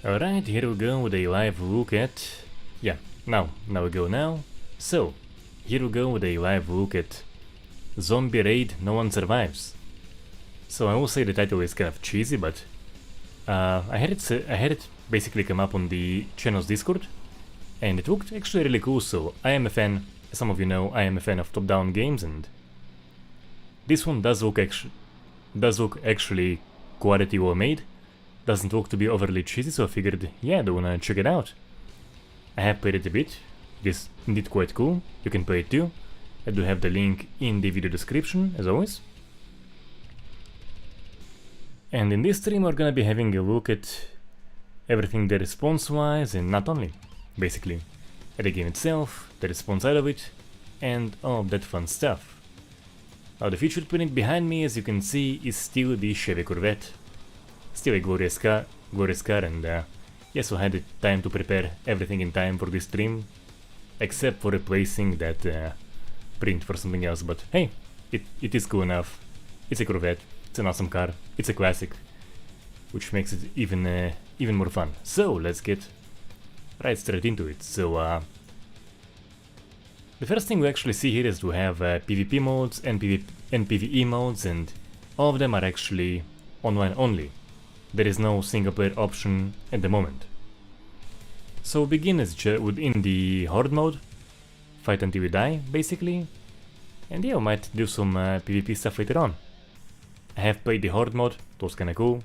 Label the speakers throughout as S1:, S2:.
S1: Alright, here we go with a live look at... Yeah, now we go now. So, here we go with a live look at Zombie Raid No One Survives. So I will say the title is kind of cheesy, but I had it basically come up on the channel's Discord, and it looked actually really cool. So I am a fan, as some of you know, I am a fan of top-down games, and this one does look actually quality well made. Doesn't look to be overly cheesy, so I figured, yeah, I wanna check it out. I have played it a bit. It is indeed quite cool. You can play it too. I do have the link in the video description, as always. And in this stream we're gonna be having a look at everything the response-wise, and not only, basically, at the game itself, the response side of it, and all of that fun stuff. Now the featured unit behind me, as you can see, is still the Chevy Corvette. Still a glorious car, and yes, I had the time to prepare everything in time for this stream, except for replacing that print for something else, but hey, it is cool enough. It's a Corvette, it's an awesome car, it's a classic, which makes it even more fun. So let's get right straight into it. So the first thing we actually see here is we have PvP modes and PvE modes, and all of them are actually online only. There is no single player option at the moment. So we begin within the horde mode, fight until we die, basically, and yeah, we might do some PvP stuff later on. I have played the horde mode, it was kinda cool,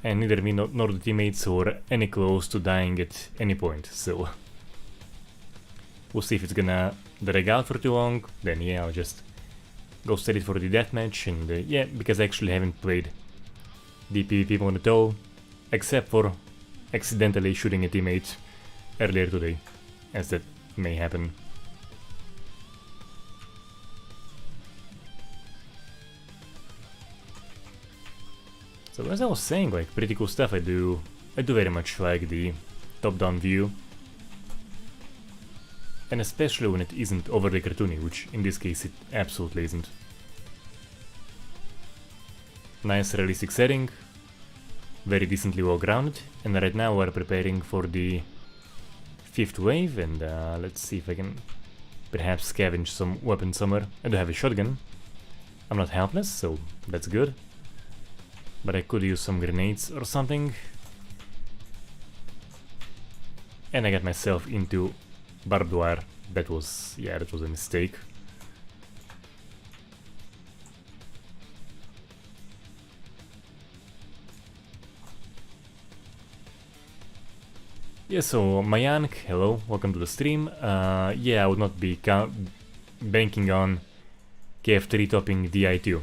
S1: and neither me nor the teammates were any close to dying at any point, so we'll see if it's gonna drag out for too long. Then yeah, I'll just go straight for the deathmatch, and yeah, because I actually haven't played the PvP mode at all, except for accidentally shooting a teammate earlier today, as that may happen. So as I was saying, like, pretty cool stuff. I do very much like the top-down view, and especially when it isn't overly cartoony, which in this case it absolutely isn't. Nice realistic setting, very decently well grounded, and right now we're preparing for the 5th wave, and let's see if I can perhaps scavenge some weapon somewhere. I do have a shotgun. I'm not helpless, so that's good. But I could use some grenades or something. And I got myself into barbed wire. That was a mistake. Yeah, so Mayank, hello, welcome to the stream. Yeah, I would not be banking on KF3 topping DI2.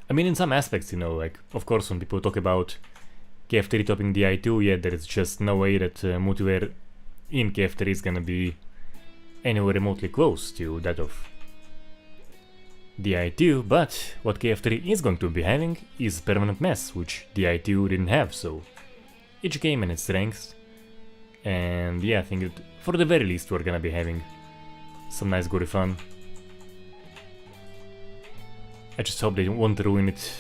S1: I mean, in some aspects, you know, like, of course, when people talk about KF3 topping DI2, yeah, there is just no way that multiplayer in KF3 is gonna be anywhere remotely close to that of DI2, but what KF3 is going to be having is permanent mass, which DI2 didn't have, so each game and its strengths. And yeah, I think that for the very least we're gonna be having some nice gory fun. I just hope they won't ruin it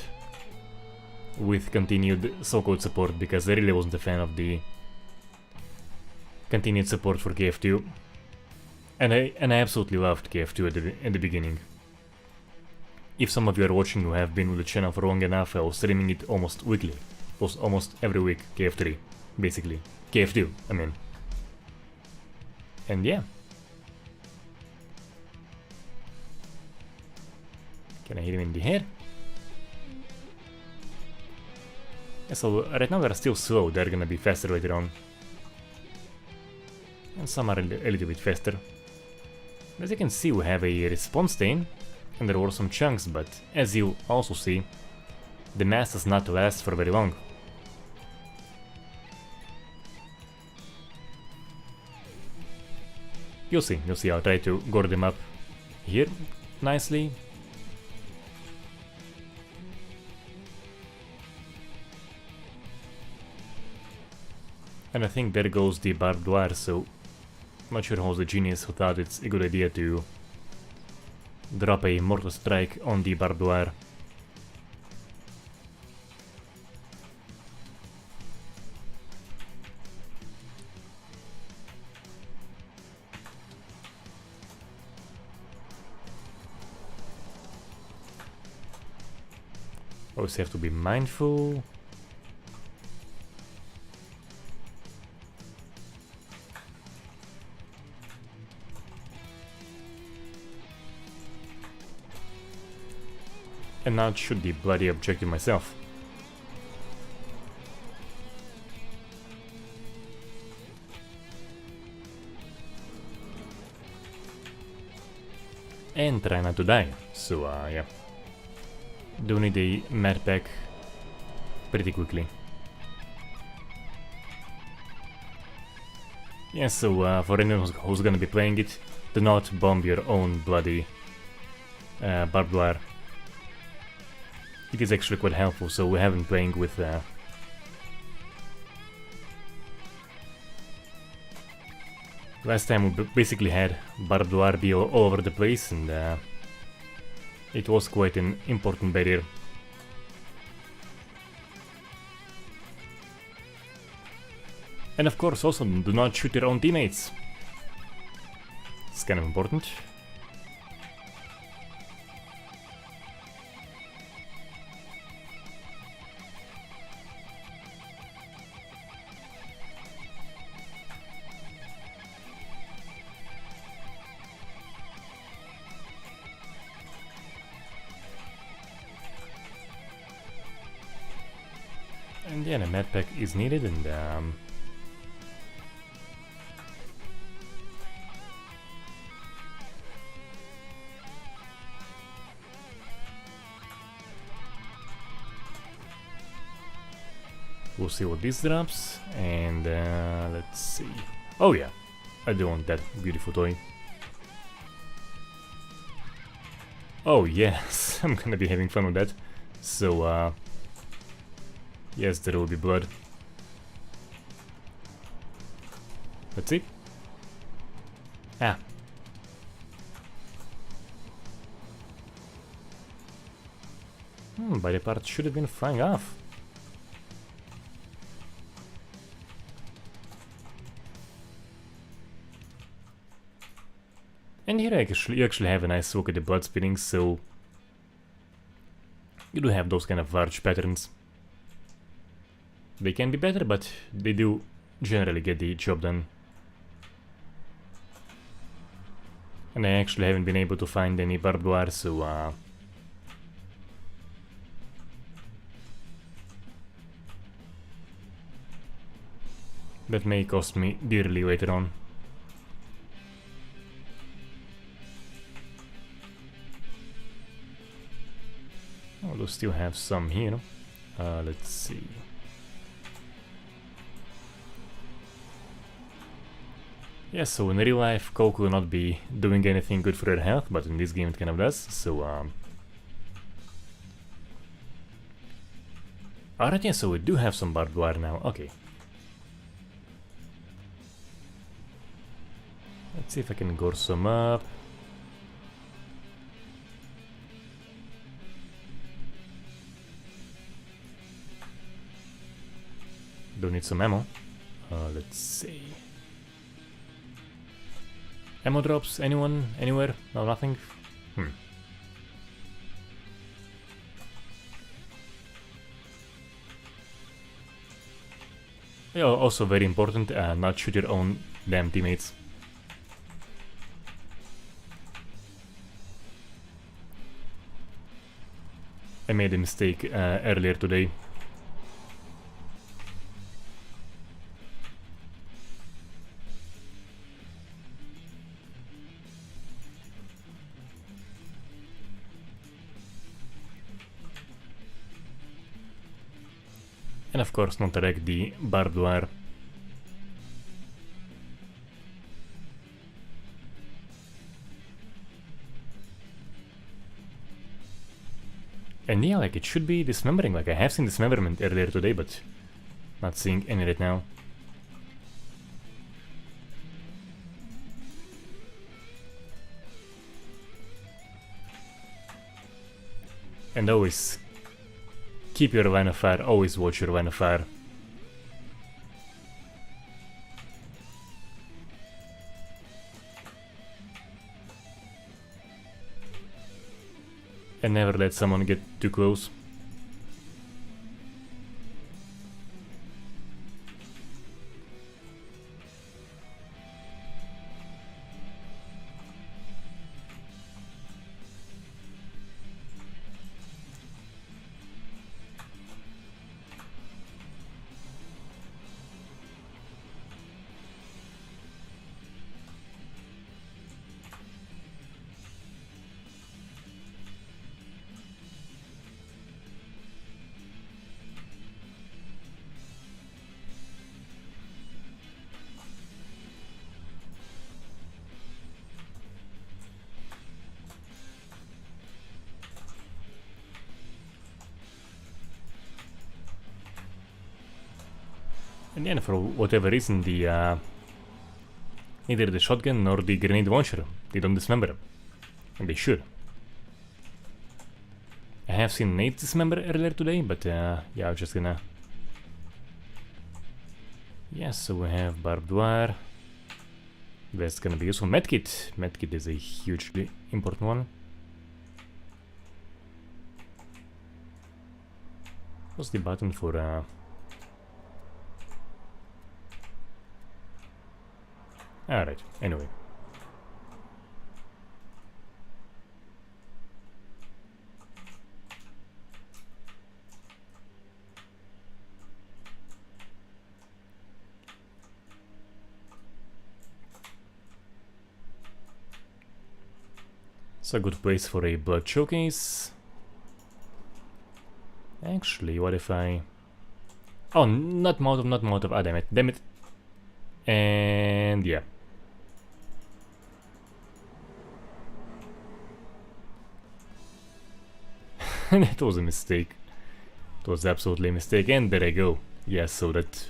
S1: with continued so-called support, because I really wasn't a fan of the continued support for KF2. And I absolutely loved KF2 at the beginning. If some of you are watching who have been with the channel for long enough, I was streaming it almost weekly. It was almost every week, KF3, basically. KF2, I mean. And yeah. Can I hit him in the head? Yeah, so right now they're still slow, they're gonna be faster later on. And some are a little bit faster. As you can see, we have a respawn stain, and there were some chunks, but as you also see, the mass does not last for very long. You'll see, I'll try to gore them up here nicely. And I think there goes the barbed wire, so I'm not sure who's the genius who thought it's a good idea to drop a mortal strike on the barbed wire. Always have to be mindful. And not shoot the bloody objective myself. And try not to die. So yeah. Do need a med pack pretty quickly. Yeah, so for anyone who's gonna be playing it, do not bomb your own bloody barbed wire. It is actually quite helpful, so we have been playing with last time we basically had barbed wire be all over the place, and it was quite an important barrier. And of course also do not shoot your own teammates. It's kind of important. And yeah, the med pack is needed, and we'll see what this drops, and let's see. Oh yeah, I do want that beautiful toy. Oh yes, I'm gonna be having fun with that. So yes, there will be blood. Let's see. Ah. Body part should have been flying off. And here you actually have a nice look at the blood spitting, so you do have those kind of large patterns. They can be better, but they do generally get the job done. And I actually haven't been able to find any barbed wire, so that may cost me dearly later on. Oh, we'll still have some here. Let's see. Yeah, so in real life, Coke will not be doing anything good for your health, but in this game it kind of does, so alright, yeah, so we do have some barbed wire now, okay. Let's see if I can gore some up. Do need some ammo. Let's see. Ammo drops? Anyone? Anywhere? No, nothing? Yeah, also very important, not shoot your own damn teammates. I made a mistake earlier today. And of course not wreck the barbed wire. And yeah, like it should be dismembering, like I have seen dismemberment earlier today, but not seeing any right now. And always keep your line of fire, always watch your line of fire. And never let someone get too close. And then for whatever reason, the either the shotgun or the grenade launcher, they don't dismember, and they should. I have seen Nate dismember earlier today, but yeah, I'm just gonna... Yeah, so we have barbed wire. That's gonna be useful. Medkit. Medkit is a hugely important one. What's the button for Alright, anyway. It's a good place for a blood showcase. Actually, what if I... Oh, not Molotov, ah, damn it. And yeah. That was a mistake. It was absolutely a mistake, and there I go. Yes, so that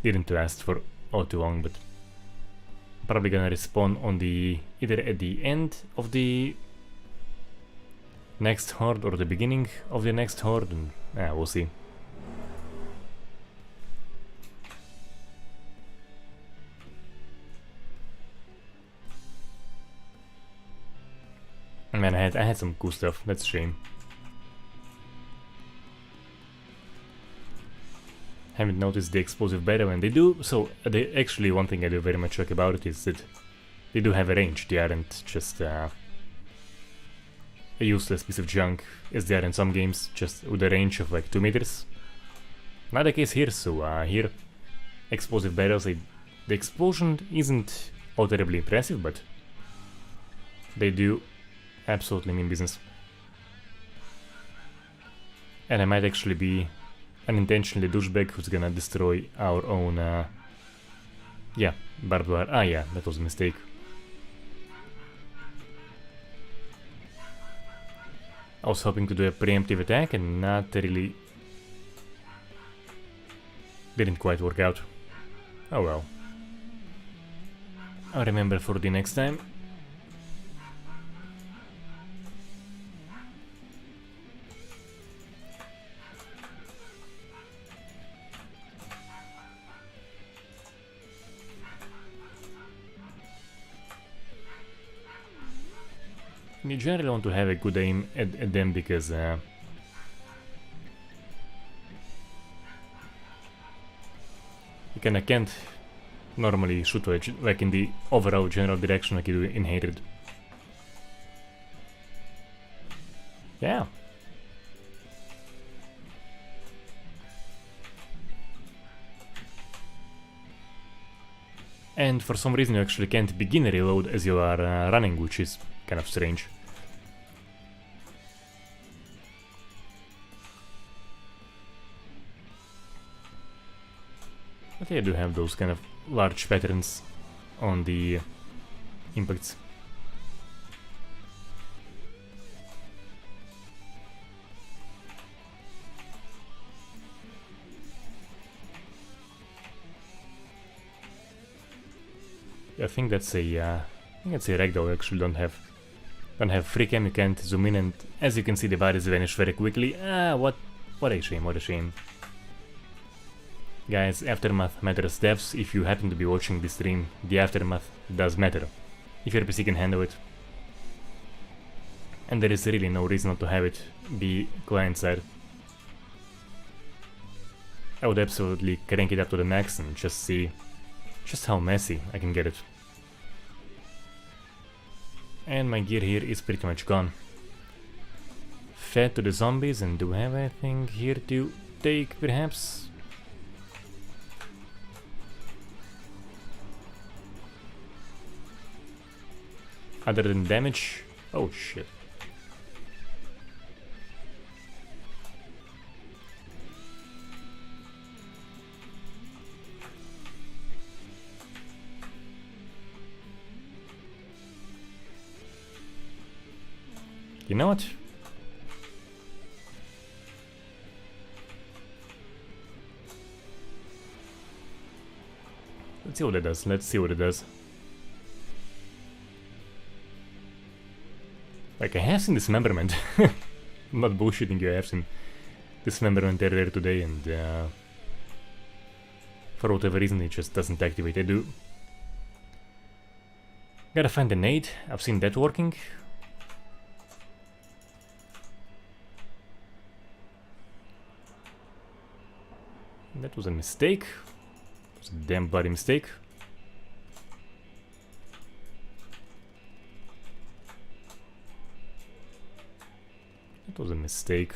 S1: didn't last for all too long, but probably gonna respawn on the either at the end of the next horde or the beginning of the next horde, and we'll see. Man, I had some cool stuff. That's a shame. Haven't noticed the explosive better when they do. So they actually, one thing I do very much like about it is that they do have a range. They aren't just a useless piece of junk as they are in some games, just with a range of like 2 meters. Not the case here. So here, explosive barrels. The explosion isn't all terribly impressive, but they do absolutely mean business. And I might actually be unintentionally douchebag who's gonna destroy our own yeah, barbed wire. Ah yeah, that was a mistake. I was hoping to do a preemptive attack and not really... Didn't quite work out. Oh well. I'll remember for the next time. You generally want to have a good aim at them because you can't normally shoot like in the overall general direction like you do in Hatred. Yeah. And for some reason you actually can't begin a reload as you are running, which is kind of strange. But yeah, I do have those kind of large patterns on the impacts. I think that's a ragdoll. Actually, don't have free cam. You can't zoom in, and as you can see, the bodies vanish very quickly. What a shame! What a shame. Guys, aftermath matters devs. If you happen to be watching this stream, the aftermath does matter. If your PC can handle it. And there is really no reason not to have it be client side. I would absolutely crank it up to the max and just see just how messy I can get it. And my gear here is pretty much gone. Fed to the zombies, and do I have anything here to take perhaps? Other than damage? Oh shit. You know what? Let's see what it does. Let's see what it does. Like, I have seen dismemberment. I'm not bullshitting you, I have seen dismemberment earlier today, and for whatever reason it just doesn't activate. I do. Gotta find the nade. I've seen that working. That was a mistake. It was a damn bloody mistake. That was a mistake.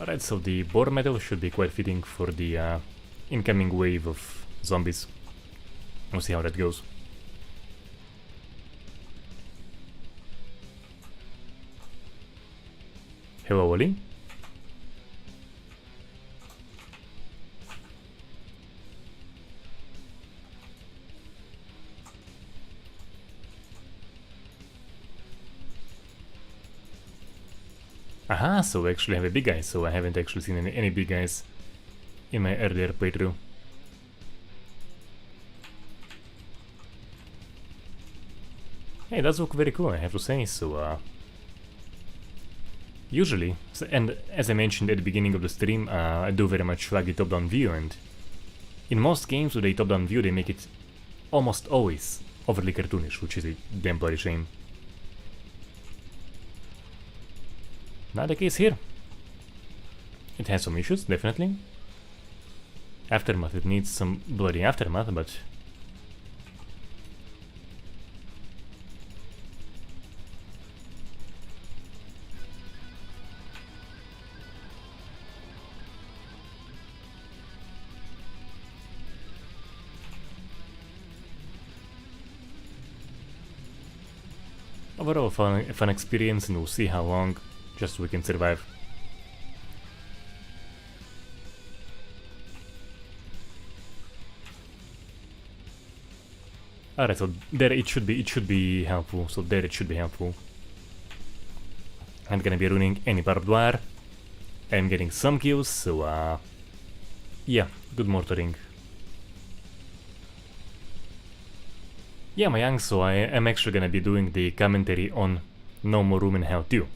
S1: Alright, so the boar metal should be quite fitting for the incoming wave of zombies. We'll see how that goes. Hello, Oli. Aha, so we actually have a big guy, so I haven't actually seen any big guys in my earlier playthrough. Hey, it does look very cool, I have to say, so usually, and as I mentioned at the beginning of the stream, I do very much like the top-down view, and in most games with a top-down view they make it almost always overly cartoonish, which is a damn bloody shame. Not the case here. It has some issues, definitely. Aftermath, it needs some bloody aftermath, but overall fun experience, and we'll see how long just so we can survive. Alright, so there it should be helpful. So there it should be helpful. I'm gonna be ruining any barbed wire. I'm getting some kills, so yeah, good mortaring. Yeah, my young, so I am actually gonna be doing the commentary on No More Room in Hell 2.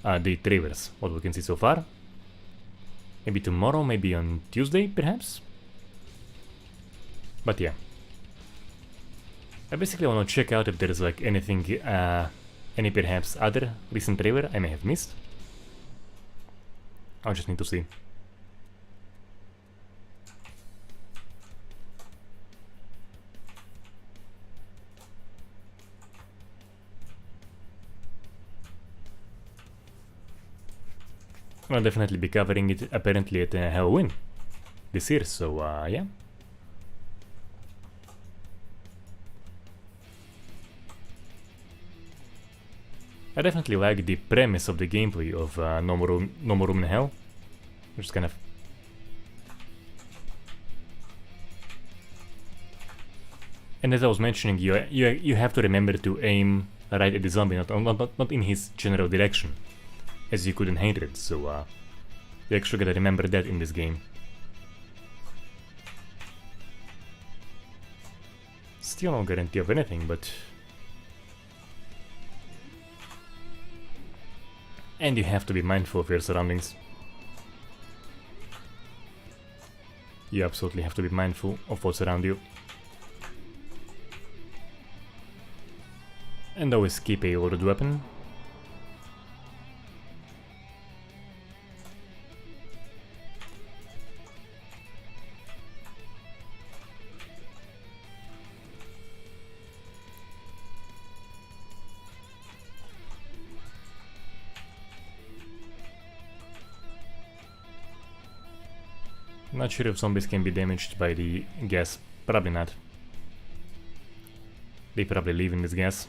S1: The trailers, what we can see so far. Maybe tomorrow, maybe on Tuesday, perhaps? But yeah. I basically want to check out if there's like anything, any perhaps other recent trailer I may have missed. I just need to see. I'll definitely be covering it apparently at Halloween this year, so yeah. I definitely like the premise of the gameplay of No More Room in Hell, which is kind of... And as I was mentioning, you have to remember to aim right at the zombie, not in his general direction, as you could in Hatred, so you actually gotta remember that in this game. Still no guarantee of anything, but... And you have to be mindful of your surroundings. You absolutely have to be mindful of what's around you. And always keep a loaded weapon. Not sure if zombies can be damaged by the gas. Probably not. They probably live in this gas.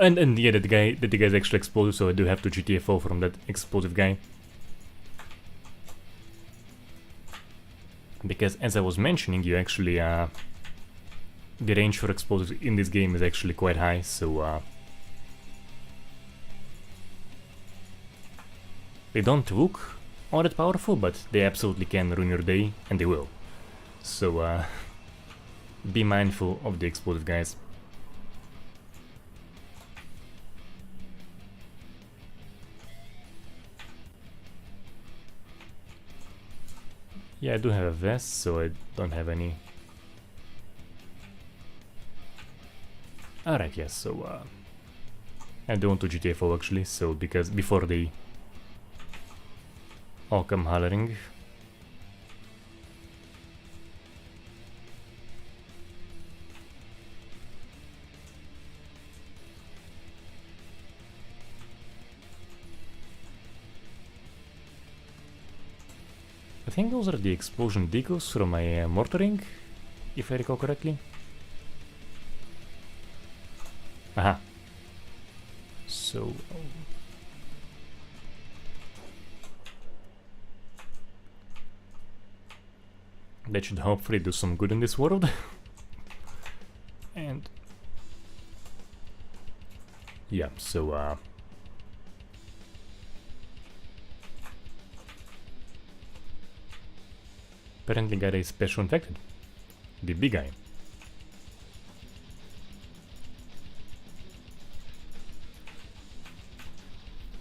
S1: And yeah, that guy's actually explosive, so I do have to GTFO from that explosive guy. Because as I was mentioning, you actually the range for explosives in this game is actually quite high, so they don't look all that powerful, but they absolutely can ruin your day, and they will. So be mindful of the explosive guys. Yeah, I do have a vest, so I don't have any. Alright, yes, so I don't want to GTFO actually, so because before they all come hollering. I think those are the explosion decoys from my mortaring, if I recall correctly. Aha. So... that should hopefully do some good in this world. And... yeah, so apparently got a special infected. The big guy.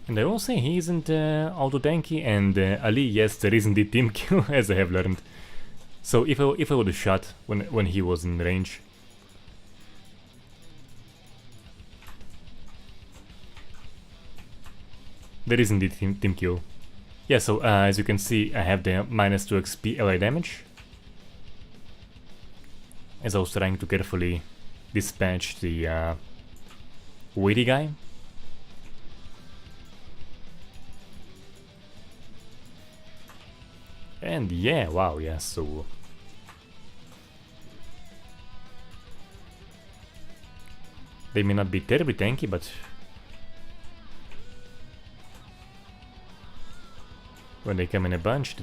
S1: And I will say he isn't auto-tanky, and Ali, yes, there is indeed team kill, as I have learned. So if I would have shot when he was in range, there is indeed team kill. Yeah, so as you can see, I have the -2 XP ally damage, as I was trying to carefully dispatch the weighty guy. And yeah, wow, yeah, so... they may not be terribly tanky, but... when they come in a bunch,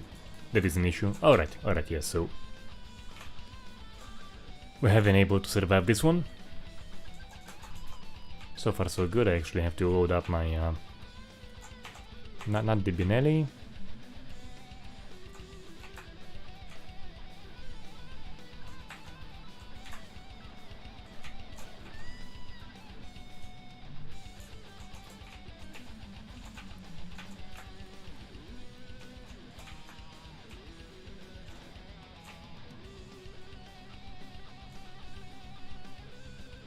S1: that is an issue. Alright, yeah, so... we have been able to survive this one. So far so good. I actually have to load up my... not the Binelli.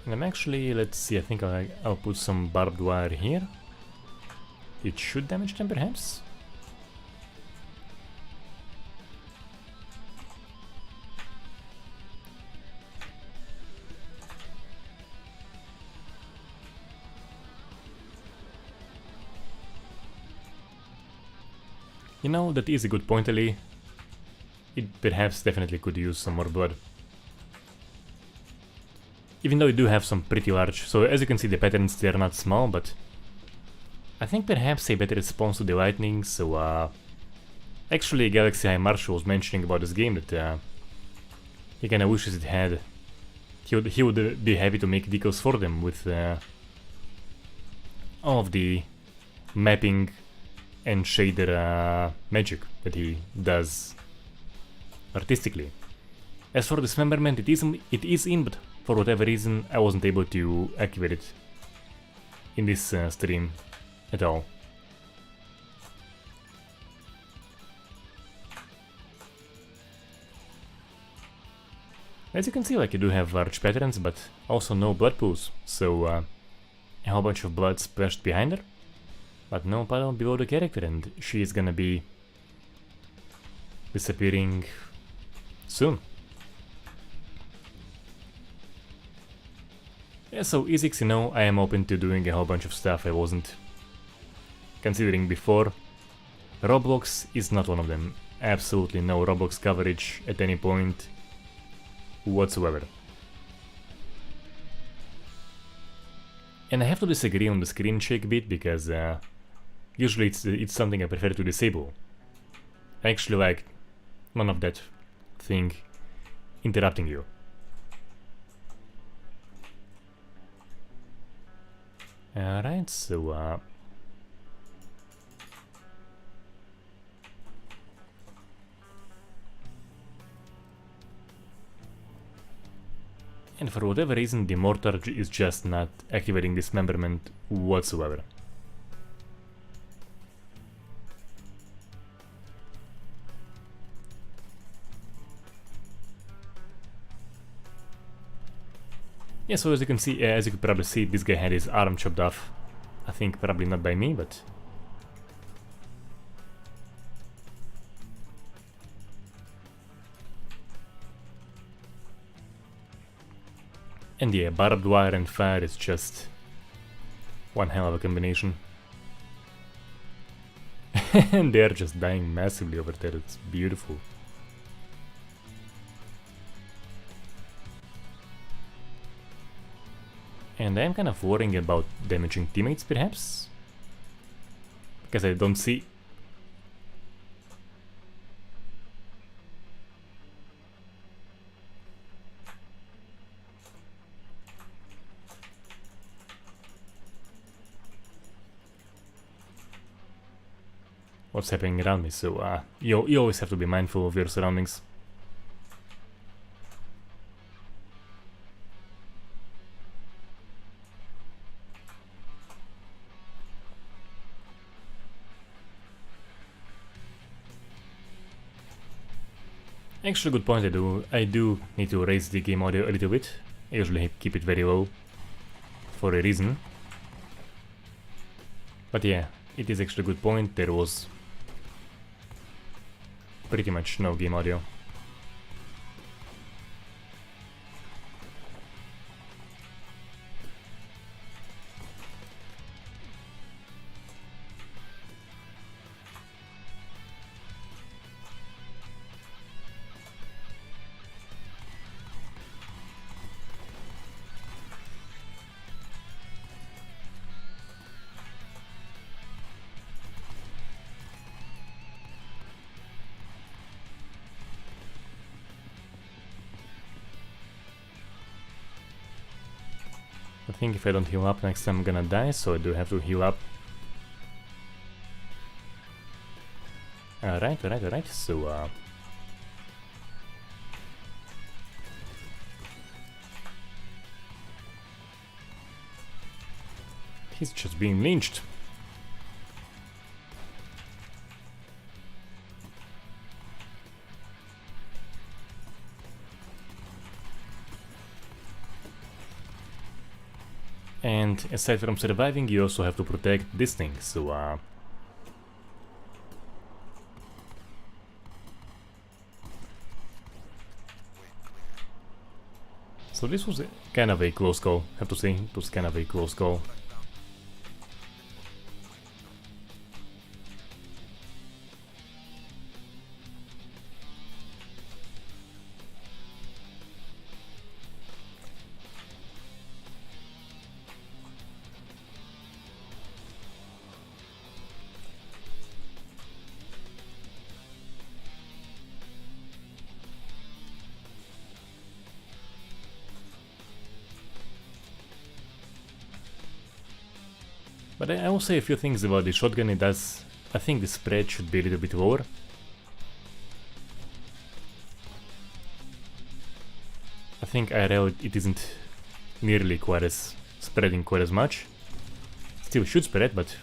S1: And I'm actually, let's see, I think I'll put some barbed wire here. It should damage them, perhaps? You know, that is a good point, Ali. It perhaps definitely could use some more blood. Even though you do have some pretty large, so as you can see the patterns, they are not small, but I think perhaps a better response to the lightning, so actually Galaxy High Marshal was mentioning about this game that he kinda wishes it had. He would be happy to make decals for them with all of the mapping and shader magic that he does artistically. As for dismemberment, it is in, but for whatever reason I wasn't able to activate it in this stream at all. As you can see, like, you do have large patterns, but also no blood pools, so a whole bunch of blood splashed behind her, but no puddle below the character, and she is gonna be disappearing soon. Yeah, so Ezix, you know, I am open to doing a whole bunch of stuff I wasn't considering before. Roblox is not one of them. Absolutely no Roblox coverage at any point whatsoever. And I have to disagree on the screen shake bit because usually it's something I prefer to disable. I actually like none of that thing interrupting you. Alright, so and for whatever reason the mortar is just not activating dismemberment whatsoever. Yeah, so as you can see, as you could probably see, this guy had his arm chopped off. I think probably not by me, but... And yeah, barbed wire and fire is just one hell of a combination. And they're just dying massively over there, it's beautiful. And I'm kind of worrying about damaging teammates, perhaps? Because I don't see... what's happening around me, so you always have to be mindful of your surroundings. Actually, good point. I do need to raise the game audio a little bit. I usually keep it very low for a reason. But yeah, it is actually a good point. There was pretty much no game audio. I think if I don't heal up next time I'm gonna die, so I do have to heal up. Alright, so he's just being lynched. And aside from surviving, you also have to protect this thing, so so this was kind of a close call, have to say, it was kind of a close call. But I will say a few things about the shotgun. It does... I think the spread should be a little bit lower. I think IRL it isn't nearly quite as... spreading quite as much. Still should spread, but...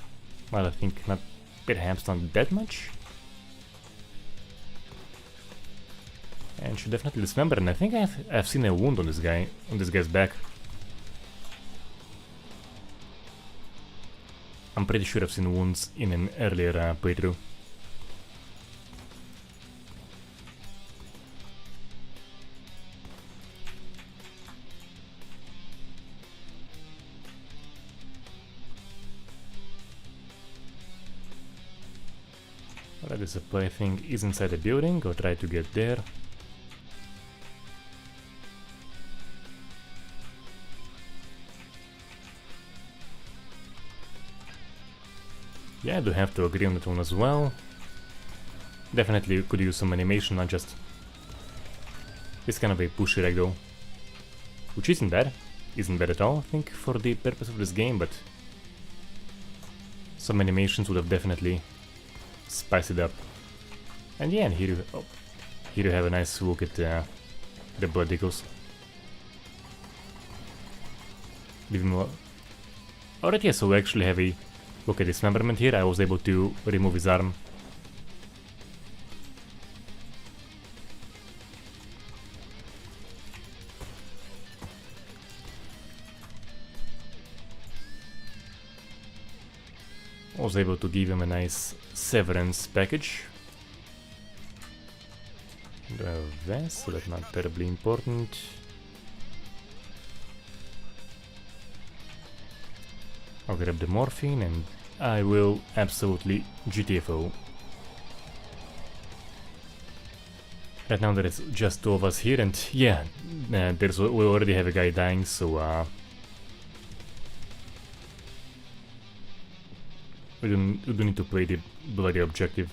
S1: well, I think not... perhaps not that much. And should definitely dismember, and I think I've seen a wound on this guy, on this guy's back. I'm pretty sure I've seen wounds in an earlier playthrough. Alright, the supply thing is inside the building, I'll try to get there. Yeah, I do have to agree on that one as well. Definitely could use some animation, not just this kind of a pushy rag though. Which isn't bad. Isn't bad at all, I think, for the purpose of this game, but some animations would have definitely spiced it up. And yeah, and here you have a nice look at the blood decoys. Alright, yeah, so we actually have a look at dismemberment here. I was able to remove his arm. I was able to give him a nice severance package. Do I have a vest, so that's not terribly important. I'll grab the morphine and I will absolutely GTFO. Right now there is just two of us here, and yeah, we already have a guy dying, so we do need to play the bloody objective.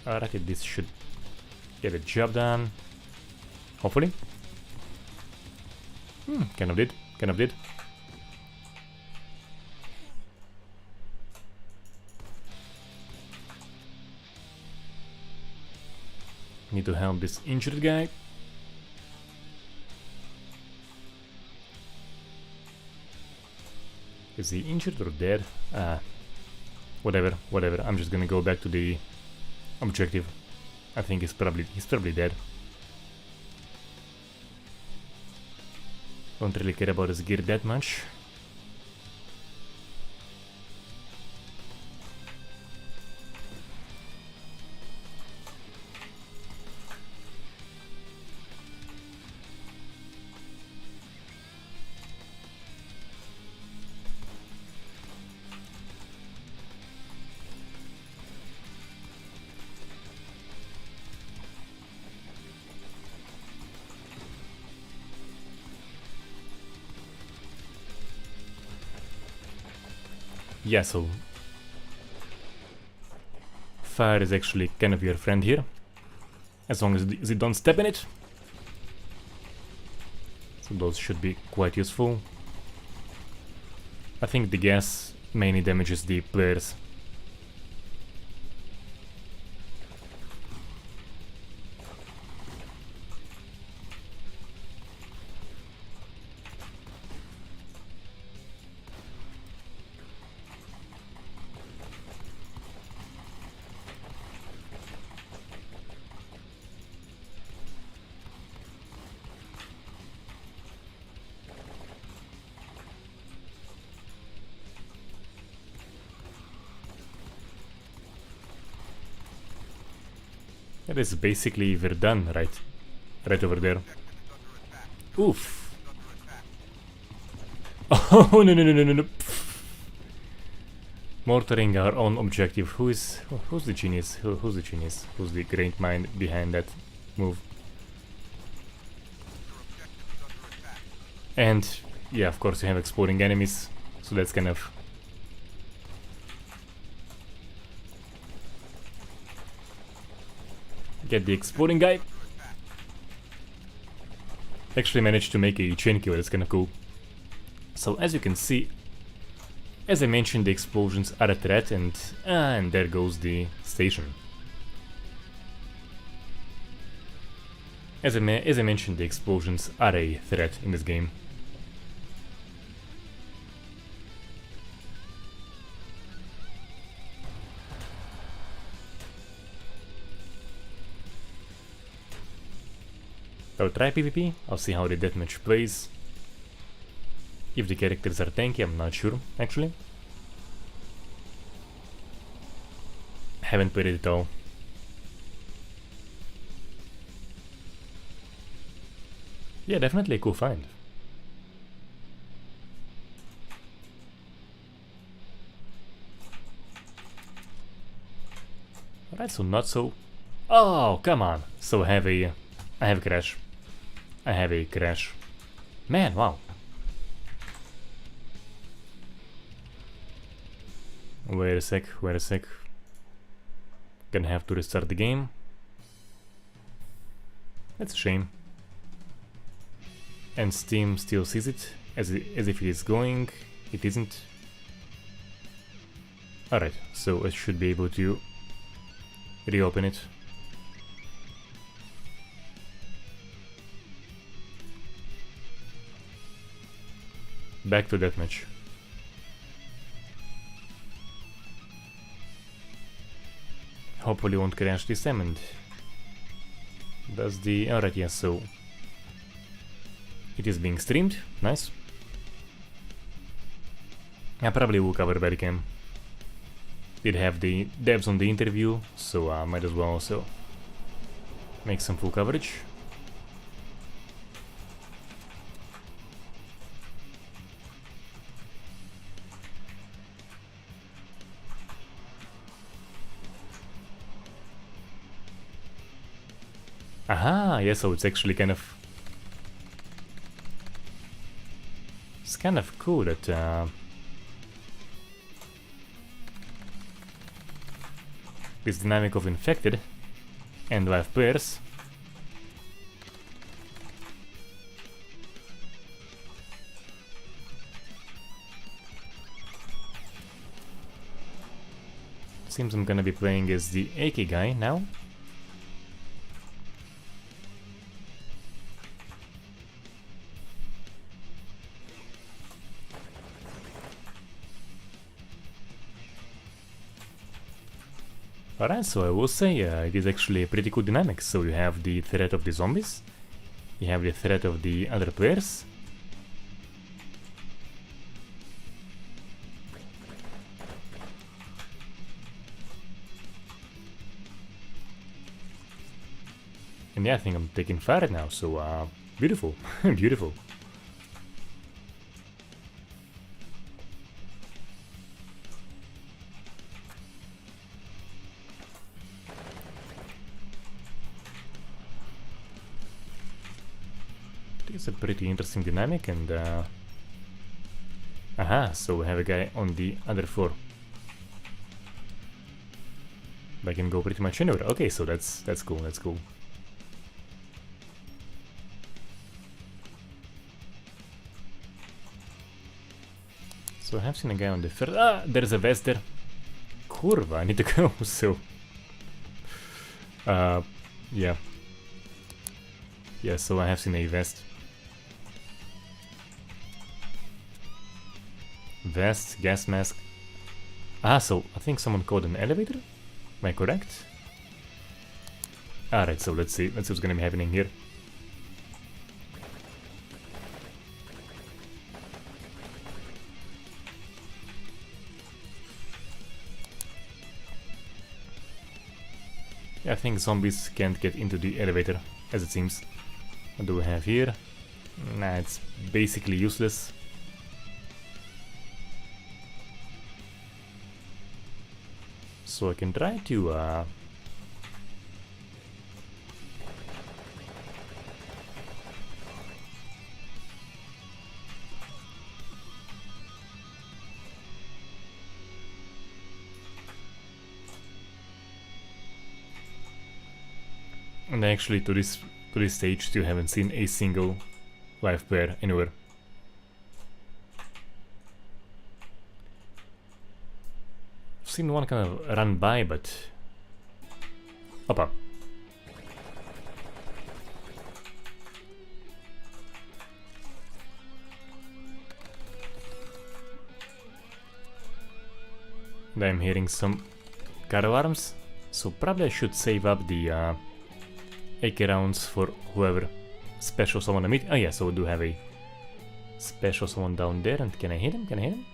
S1: Alright, this should get a job done. Hopefully. Kind of did. Kind of did. Need to help this injured guy. Is he injured or dead? Whatever. I'm just gonna go back to the objective. I think he's probably dead. Don't really care about his gear that much. Yeah, so fire is actually kind of your friend here, as long as you don't step in it. So those should be quite useful. I think the gas mainly damages the players. That is basically we're done, right over there. Oof. Oh no. Mortaring our own objective. Who's the genius? Who's the genius? Who's the great mind behind that move? And yeah, of course you have exploding enemies, so that's kind of get the exploding guy. Actually managed to make a chain kill, that's kinda cool. So as you can see, as I mentioned, the explosions are a threat, and there goes the station. As I mentioned, the explosions are a threat in this game. I'll try PvP, I'll see how the deathmatch plays. If the characters are tanky, I'm not sure, actually. Haven't played it at all. Yeah, definitely a cool find. Right, so not so... Oh, come on! So heavy. I have a crash. I have a crash. Man, wow. Wait a sec, wait a sec. Gonna have to restart the game. That's a shame. And Steam still sees it as if it is going. It isn't. Alright, so I should be able to reopen it. Back to deathmatch. Hopefully won't crash this time and does the... Alright, yes, so it is being streamed, nice. I probably will cover webcam. Did have the devs on the interview, so I might as well also make some full coverage. Aha, yeah, so it's actually kind of... It's kind of cool that this dynamic of infected and live players seems I'm gonna be playing as the AK guy now. Alright, so I will say it is actually a pretty cool dynamic. So you have the threat of the zombies, you have the threat of the other players. And yeah, I think I'm taking fire now, so beautiful, beautiful. It's a pretty interesting dynamic and aha, so we have a guy on the other floor. I can go pretty much anywhere. Okay, so that's cool, that's cool. So I have seen a guy on the first... Ah, there's a vest there. Kurva, I need to go, so... yeah. Yeah, so I have seen a vest. Vest, gas mask. Ah, so I think someone called an elevator? Am I correct? Alright, so let's see what's gonna be happening here. I think zombies can't get into the elevator, as it seems. What do we have here? Nah, it's basically useless. So I can try to and actually to this stage still haven't seen a single live player anywhere. I've seen one kind of run by, but... Opa. And I'm hearing some car alarms, so probably I should save up the AK rounds for whoever special someone I meet. Oh yeah, so we do have a special someone down there, and can I hit him? Can I hit him?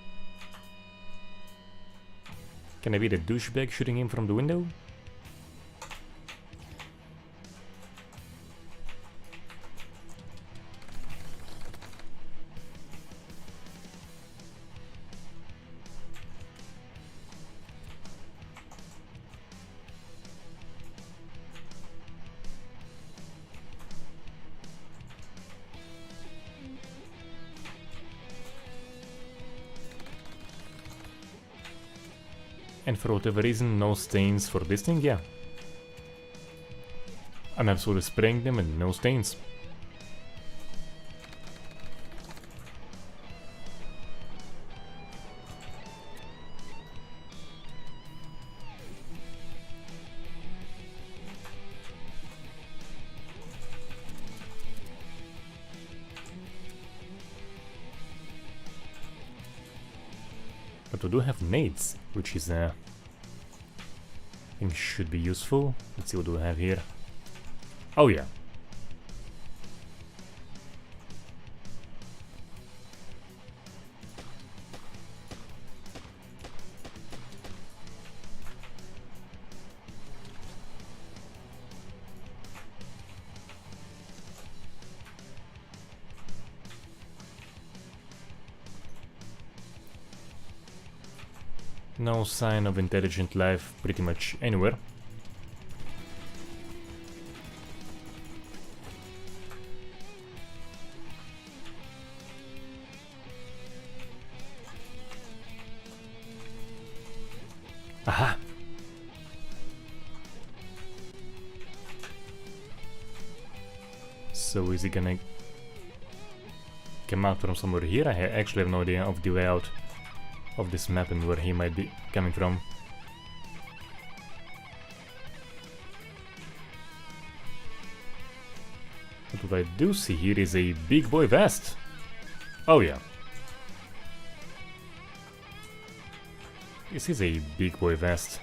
S1: Can I be the douchebag shooting him from the window? And for whatever reason, no stains for this thing, yeah. I'm absolutely spraying them and no stains. But we do have nades, which is I think should be useful. Let's see what we have here. Oh yeah. No sign of intelligent life pretty much anywhere. Aha! So is he gonna come out from somewhere here? I actually have no idea of the layout of this map and where he might be coming from. But what I do see here is a big boy vest. Oh yeah. This is a big boy vest.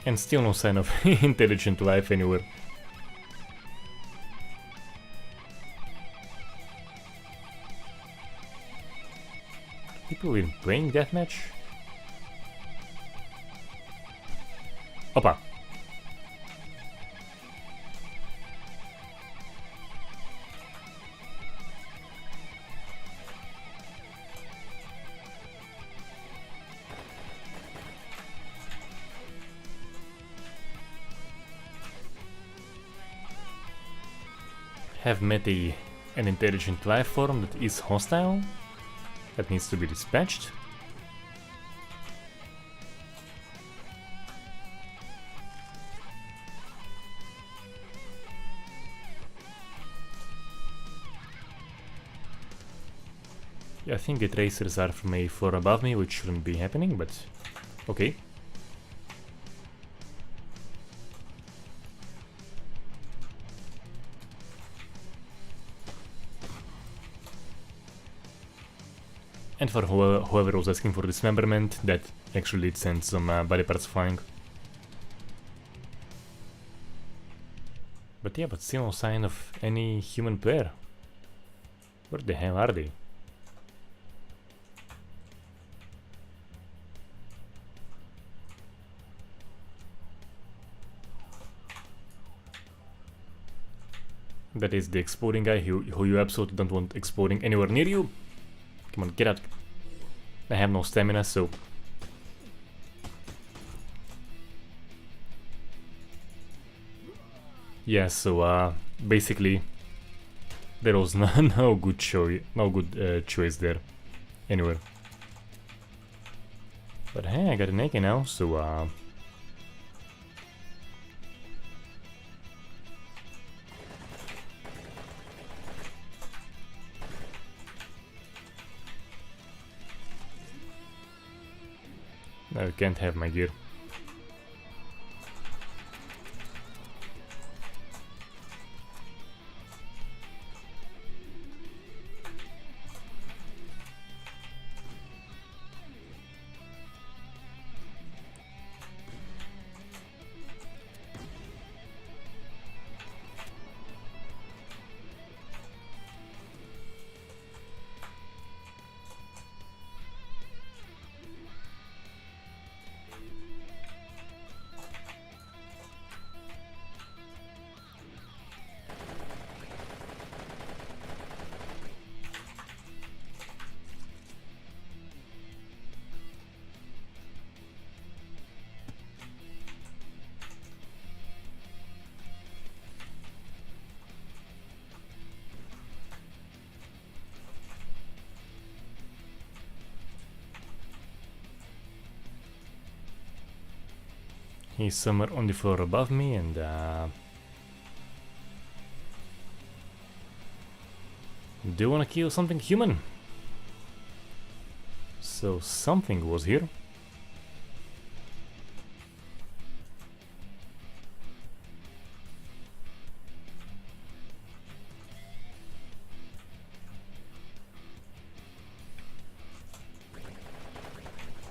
S1: And still no sign of intelligent life anywhere. People even playing deathmatch? Opa! Have met an intelligent life form that is hostile, that needs to be dispatched. Yeah, I think the tracers are from a floor above me, which shouldn't be happening, but okay. And for whoever was asking for dismemberment, that actually sent some body parts flying. But yeah, but still no sign of any human player. Where the hell are they? That is the exploding guy who you absolutely don't want exploding anywhere near you. Come on, get out. I have no stamina, so... Yeah, so basically there was no good choice there anywhere. But hey, I got an AK now, so I can't have my gear. He's somewhere on the floor above me, and do wanna kill something human. So something was here.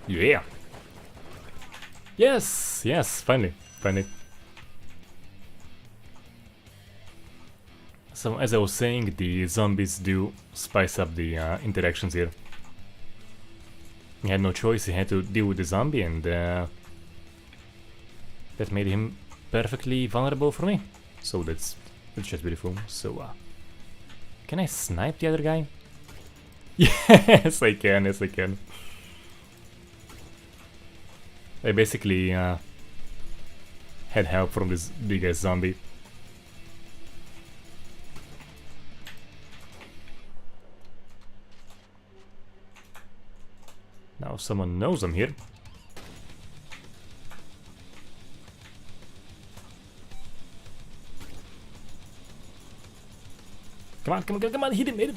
S1: Yeah. Yes, yes, finally. So as I was saying, the zombies do spice up the interactions here. He had no choice, he had to deal with the zombie, and that made him perfectly vulnerable for me. So that's just beautiful. So can I snipe the other guy? Yes, I can, yes I can. I basically had help from this big ass zombie. Now someone knows I'm here. Come on, hit him.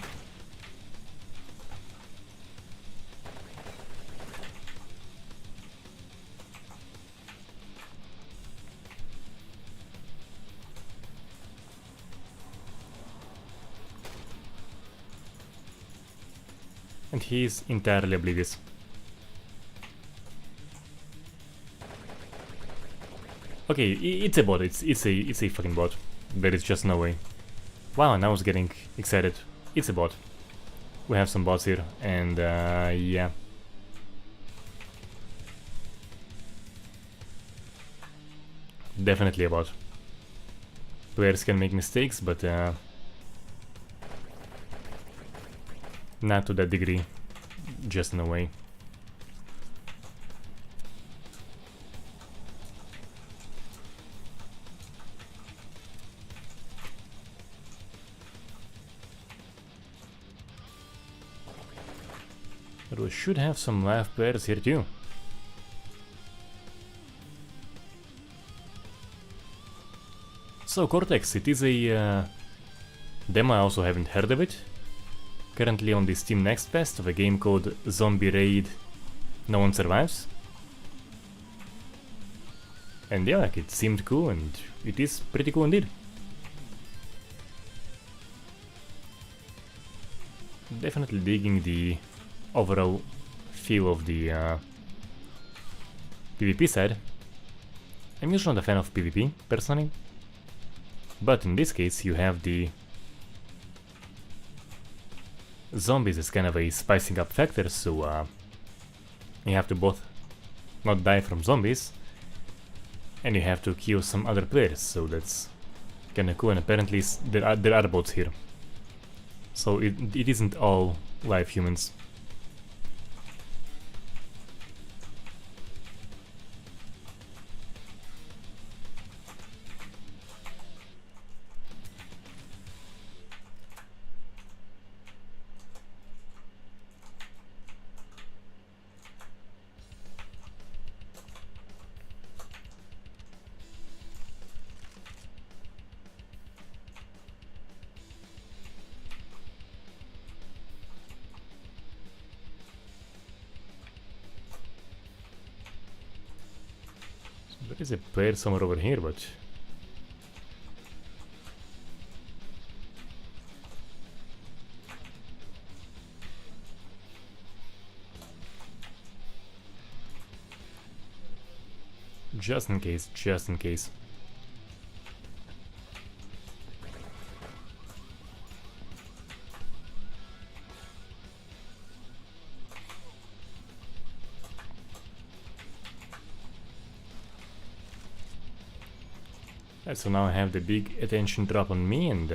S1: And he's entirely oblivious. Okay, it's a bot, it's a fucking bot. There is just no way. Wow, now I was getting excited. It's a bot. We have some bots here, and yeah. Definitely a bot. Players can make mistakes, but not to that degree. Just in a way. But we should have some live players here too. So Cortex, it is a demo, I also haven't heard of it. Currently on the Steam Next Fest of a game called Zombie Raid No One Survives. And yeah, like, it seemed cool, and it is pretty cool indeed. Definitely digging the overall feel of the PvP side. I'm usually not a fan of PvP, personally. But in this case you have the zombies as kind of a spicing up factor, so you have to both not die from zombies, and you have to kill some other players, so that's kinda cool, and apparently there are bots here. So it isn't all live humans. There is a player somewhere over here, but just in case. Right, so now I have the big attention drop on me, and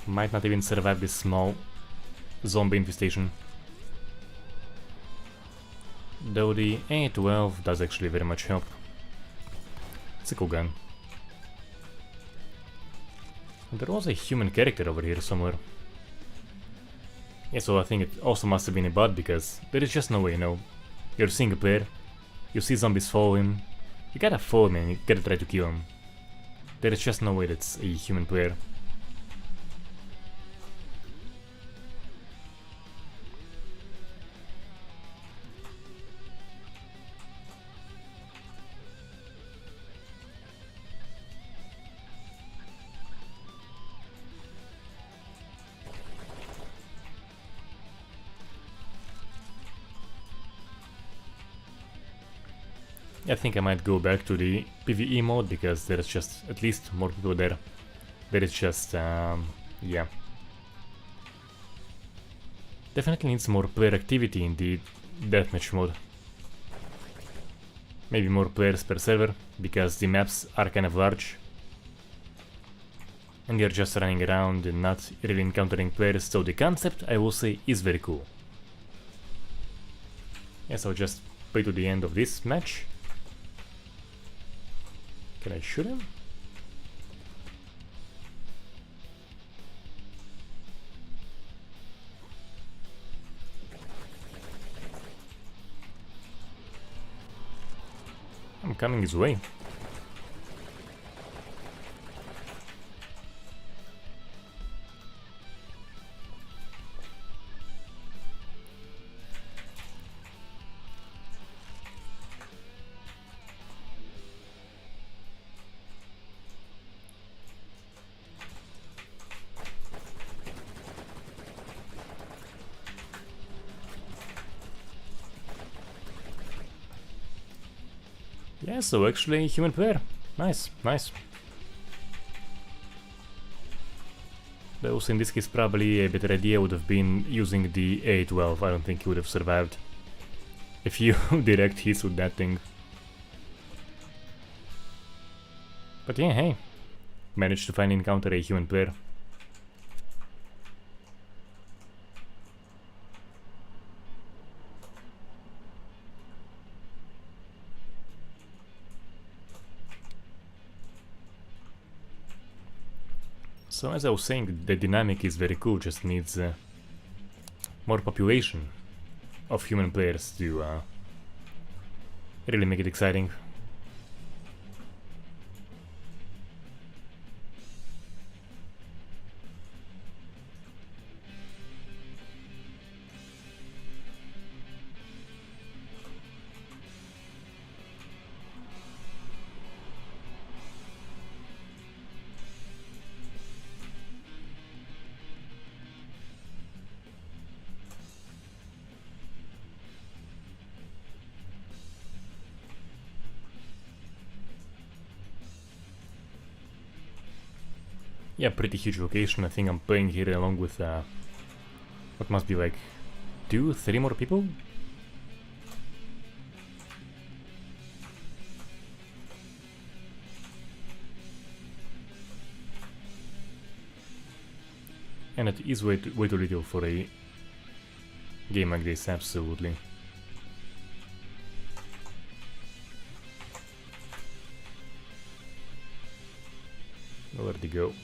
S1: might not even survive this small zombie infestation. Though the A12 does actually very much help. It's a cool gun. There was a human character over here somewhere. Yeah, so I think it also must have been a bot, because there is just no way, you know. You're a single player, you see zombies follow him, you gotta follow him and you gotta try to kill him. There is just no way that's a human player. I think I might go back to the PvE mode, because there's just at least more people there. There is just, yeah. Definitely needs more player activity in the deathmatch mode. Maybe more players per server, because the maps are kind of large. And you're just running around and not really encountering players, so the concept, I will say, is very cool. Yes, I'll just play to the end of this match. Can I shoot him? I'm coming his way. Yeah, so actually human player. Nice, nice. Those in this case probably a better idea would have been using the A12. I don't think he would have survived a few direct hits with that thing. But yeah, hey, managed to finally encounter a human player. So as I was saying, the dynamic is very cool, just needs more population of human players to really make it exciting. Yeah, pretty huge location. I think I'm playing here along with what must be like 2-3 more people. And it is way too little for a game like this, absolutely. Where'd he go?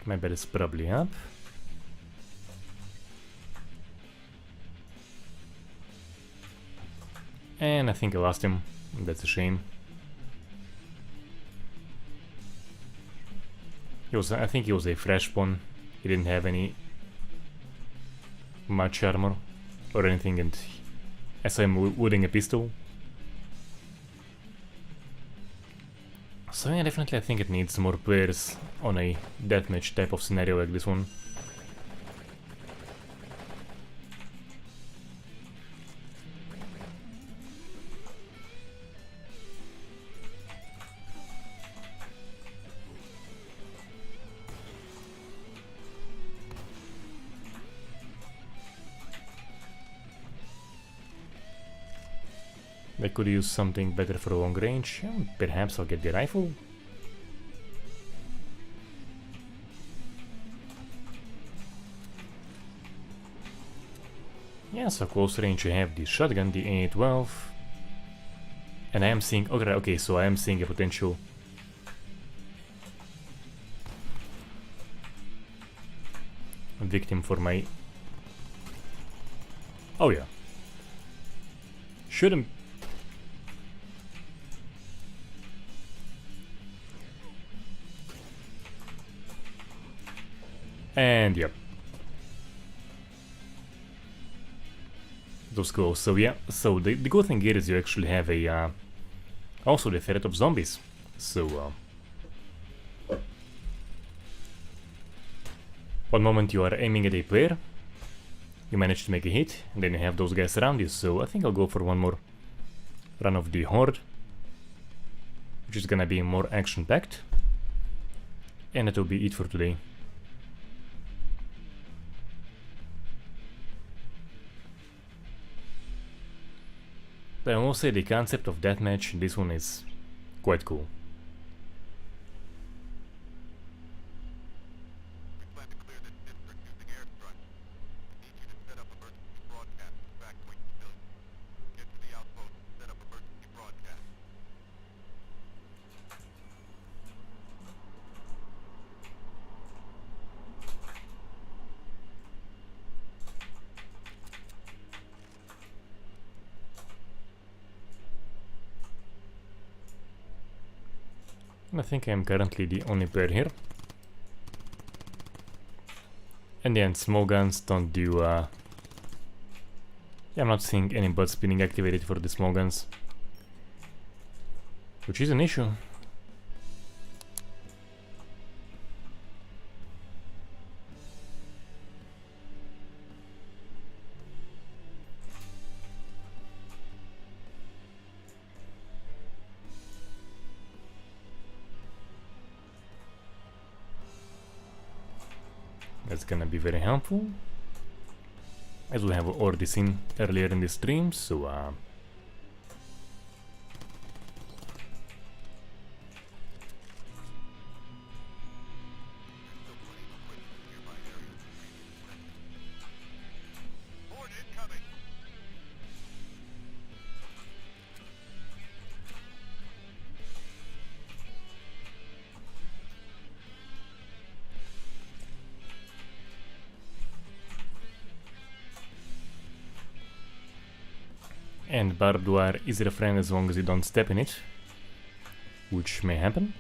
S1: My bed is probably up. And I think I lost him. That's a shame. I think he was a fresh spawn. He didn't have any much armor or anything, and I saw him wielding a pistol. So yeah, definitely I think it needs more players on a deathmatch type of scenario like this one. I could use something better for long range. Perhaps I'll get the rifle. Yeah, so close range you have the shotgun, the A12. And I am seeing... Okay, so I am seeing a potential victim for my... Oh yeah. Shouldn't... And yep. Those close. So yeah, so the good thing here is you actually have a... also the threat of zombies. So... one moment you are aiming at a player, you manage to make a hit, and then you have those guys around you. So I think I'll go for one more run of the horde, which is gonna be more action-packed. And that will be it for today. But I will say the concept of deathmatch in this one is quite cool. I think I am currently the only player here. And then small guns don't do... yeah, I'm not seeing any butt spinning activated for the small guns, which is an issue. That's gonna be very helpful, as we have already seen earlier in the stream, so and barbed wire is a friend as long as you don't step in it, which may happen.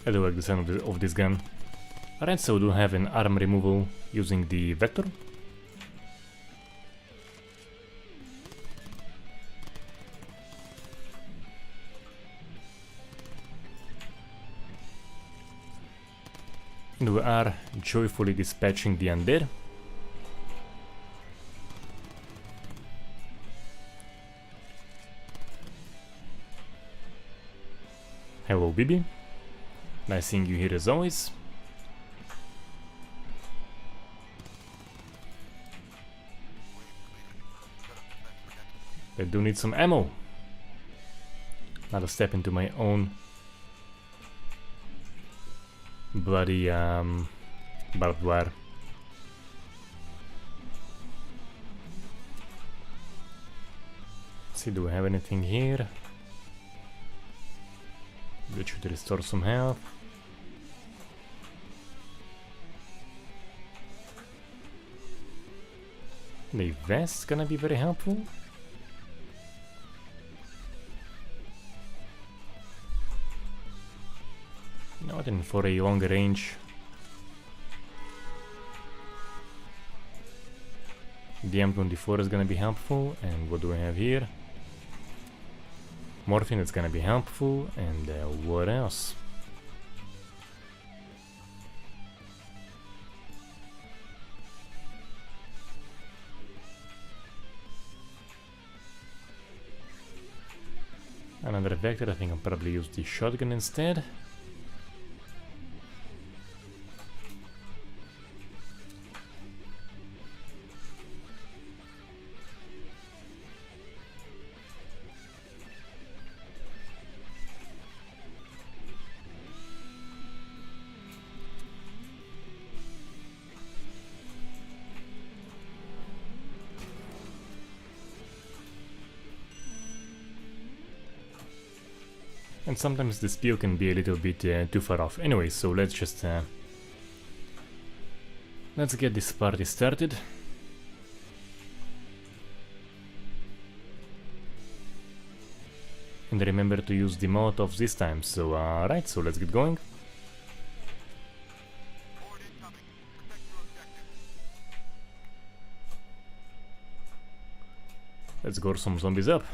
S1: I do like the sound of this gun. Alright, so we do have an arm removal using the vector. And we are joyfully dispatching the undead. Hello, Bibi. Nice seeing you here as always. I do need some ammo. Not a step into my own bloody barbed wire. Let's see, do we have anything here that should restore some health? The vest's gonna be very helpful. Not in for a longer range. The M24 is gonna be helpful, and what do we have here? Morphine is gonna be helpful, and what else? Another vector, I think I'll probably use the shotgun instead. And sometimes the spew can be a little bit too far off. Anyway, so let's just let's get this party started. And remember to use the Molotovs this time. So right, so let's get going. Let's gore some zombies up.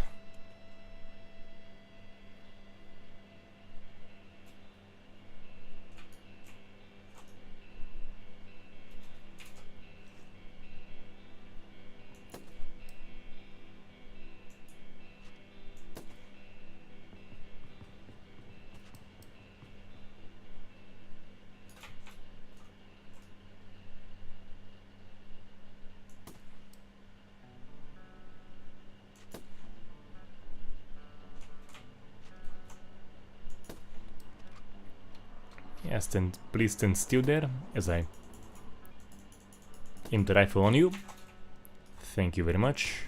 S1: Yes, then please stand still there as I aim the rifle on you. Thank you very much.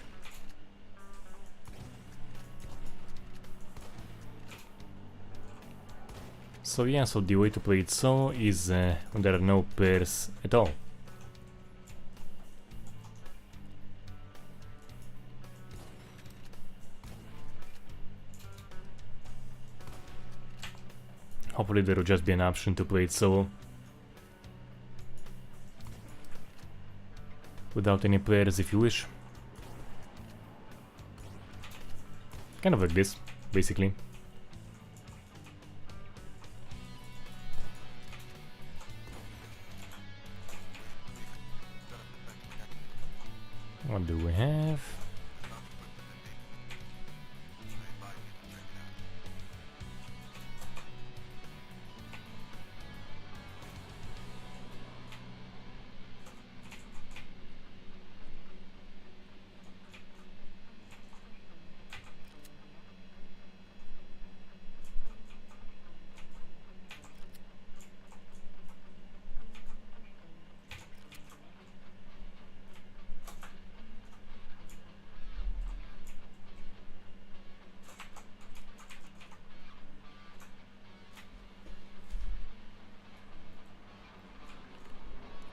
S1: So yeah, so the way to play it solo is when there are no pairs at all. Hopefully there will just be an option to play it solo without any players if you wish. Kind of like this, basically. What do we have?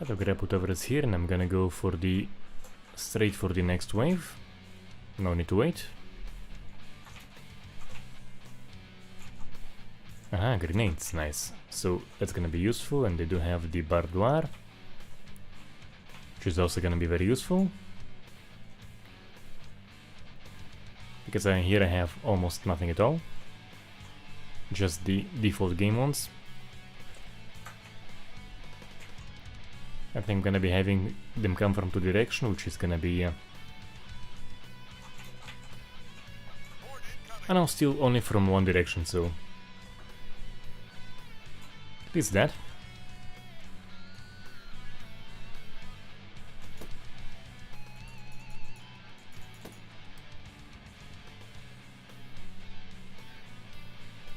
S1: I'll grab whatever is here and I'm gonna go for the straight for the next wave. No need to wait. Aha, grenades, nice. So that's gonna be useful, and they do have the barbed wire, which is also gonna be very useful. Because here I have almost nothing at all. Just the default game ones. I think I'm gonna be having them come from two directions, which is gonna be... and now still only from one direction, so... at least that.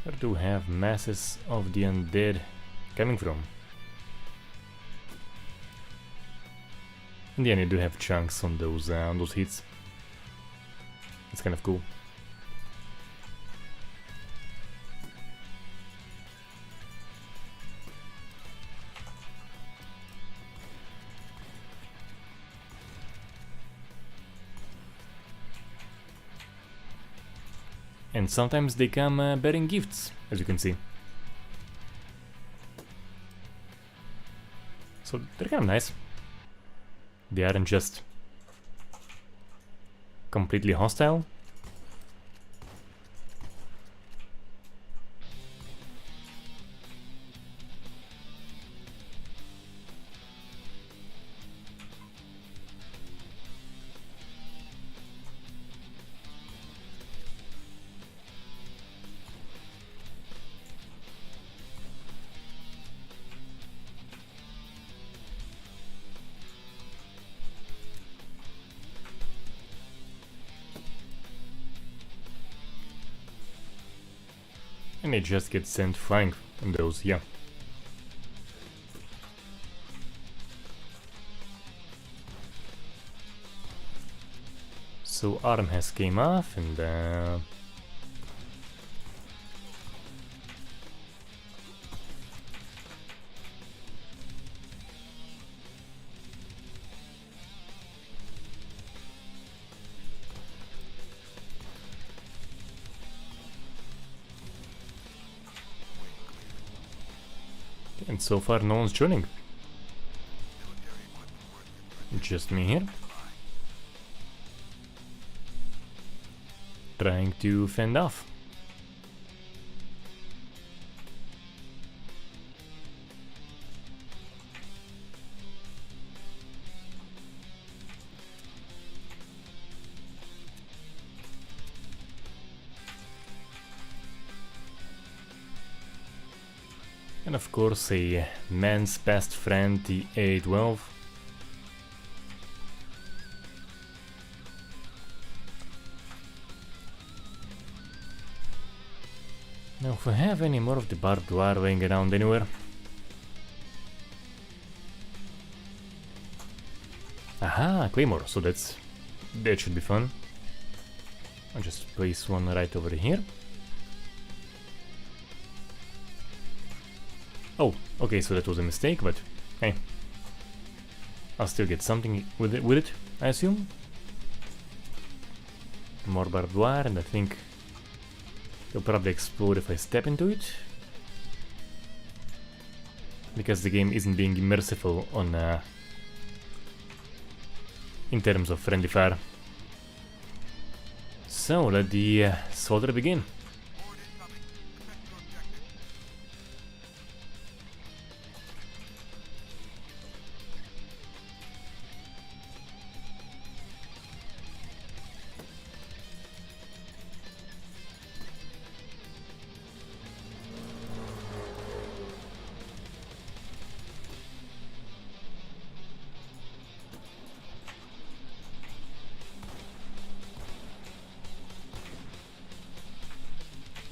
S1: Where do we have masses of the undead coming from? In the end, you do have chunks on those hits. It's kind of cool. And sometimes they come bearing gifts, as you can see. So they're kind of nice. They aren't just completely hostile. And they just get sent flying in those, yeah. So arm has came off and so far no one's joining. Just me here. Trying to fend off. And of course a man's best friend, the A12. Now if we have any more of the barbed wire laying around anywhere. Aha, claymore, so that should be fun. I'll just place one right over here. Oh, okay, so that was a mistake, but hey, I'll still get something with it, I assume. More barbed wire, and I think it'll probably explode if I step into it, because the game isn't being merciful on in terms of friendly fire. So let the slaughter begin.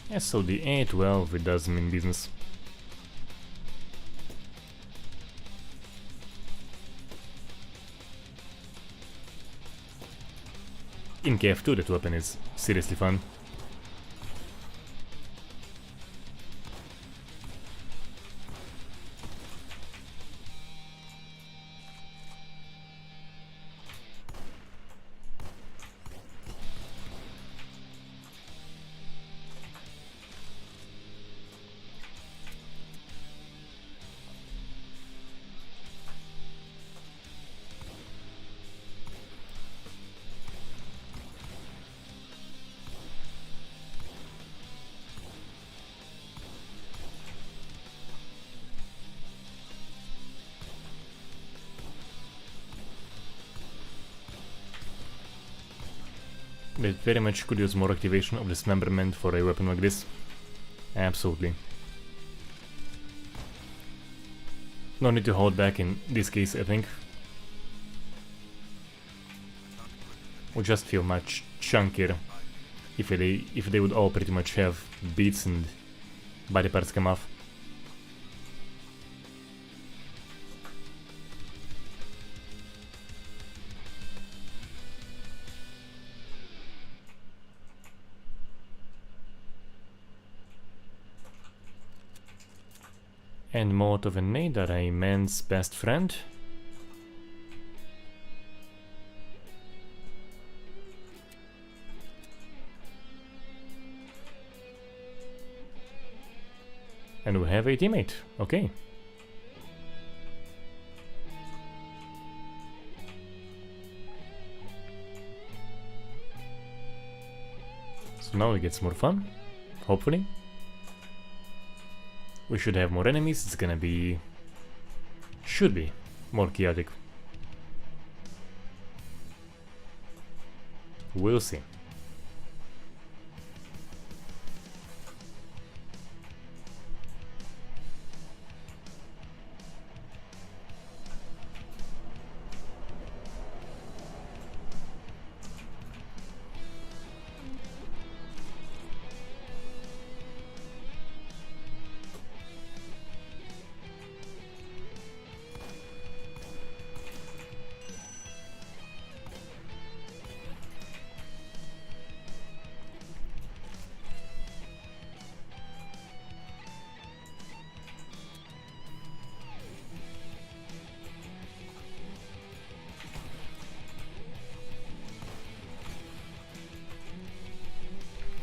S1: Yes, so the A12, it does mean business. In KF2 that weapon is seriously fun. They very much could use more activation of dismemberment for a weapon like this. Absolutely. No need to hold back in this case, I think. Would just feel much chunkier if they would all pretty much have beats and body parts come off. And Molotov and Nade are a man's best friend. And we have a teammate, okay. So now it gets more fun, hopefully. We should have more enemies, it's gonna be... should be more chaotic. We'll see.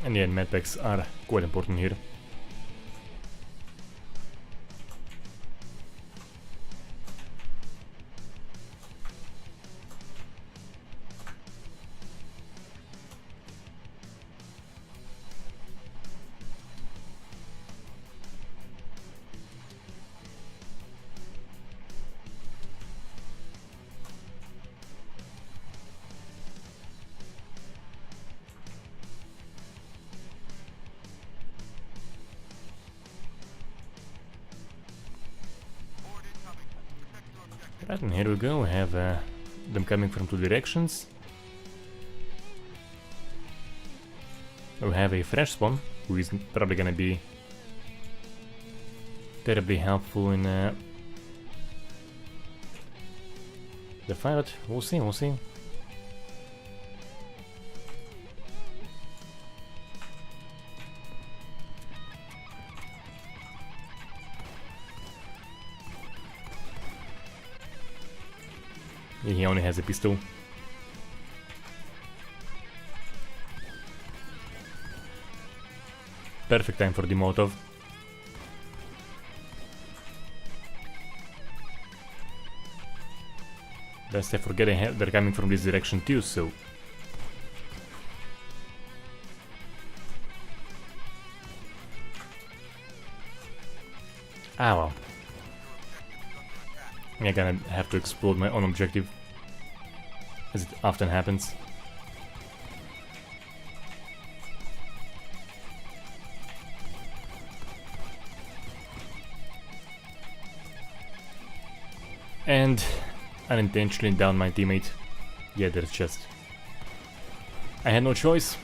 S1: And yeah, medpacks are quite important here. Right, and here we go, we have them coming from two directions. We have a fresh spawn, who is probably gonna be terribly helpful in the fight, but we'll see, we'll see. He only has a pistol. Perfect time for the Molotov. Lest I forget they're coming from this direction too, so... Ah well. I'm gonna have to explode my own objective, as it often happens. And unintentionally down my teammate. Yeah, there's just... I had no choice.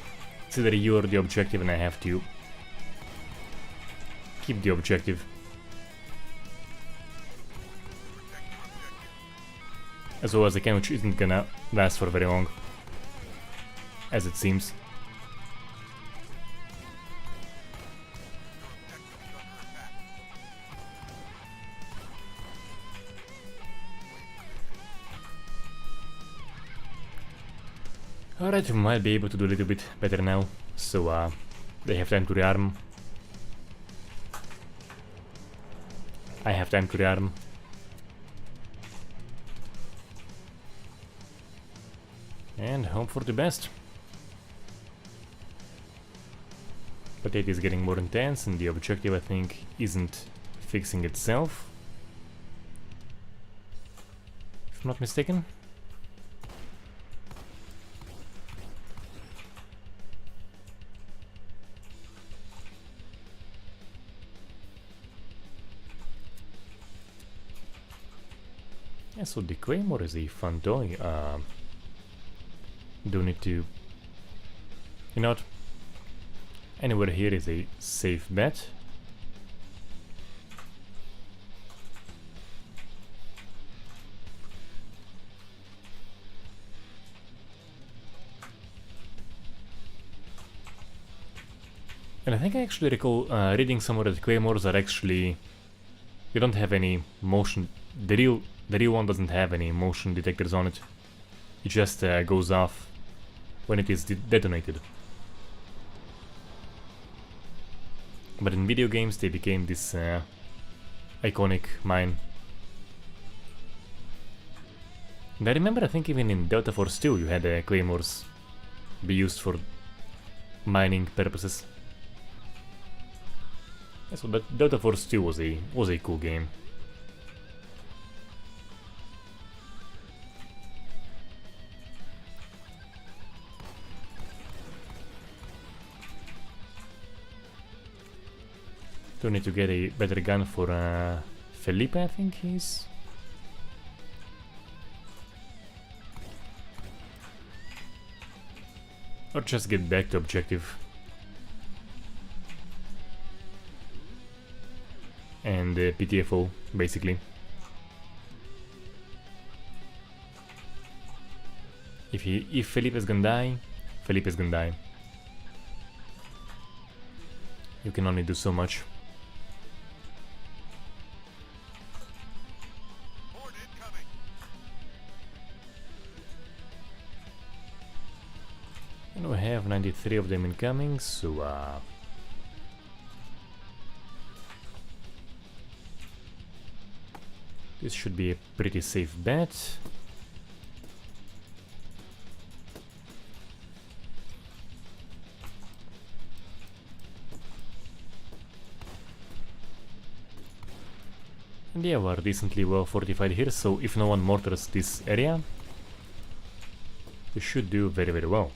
S1: It's either you or the objective, and I have to keep the objective. As well as I can, which isn't gonna last for very long, as it seems. Alright, we might be able to do a little bit better now, so they have time to rearm. I have time to rearm. And hope for the best. But it is getting more intense, and the objective, I think, isn't fixing itself, if I'm not mistaken. Yeah, so the Claymore is a fun toy. Do need to... You know what? Anywhere here is a safe bet. And I think I actually recall reading somewhere that Claymores are actually... They don't have any motion... The real one doesn't have any motion detectors on it. It just goes off when it is detonated. But in video games they became this iconic mine. And I remember, I think even in Delta Force 2 you had claymores be used for mining purposes. Yeah, so Delta Force 2 was a cool game. Do need to get a better gun for Felipe, I think he's... Or just get back to objective. And PTFO, basically. If Felipe is gonna die, Felipe is gonna die. You can only do so much. And we have have 93 of them incoming, so this should be a pretty safe bet. And yeah, we're decently well fortified here, so if no one mortars this area, we should do very, very well.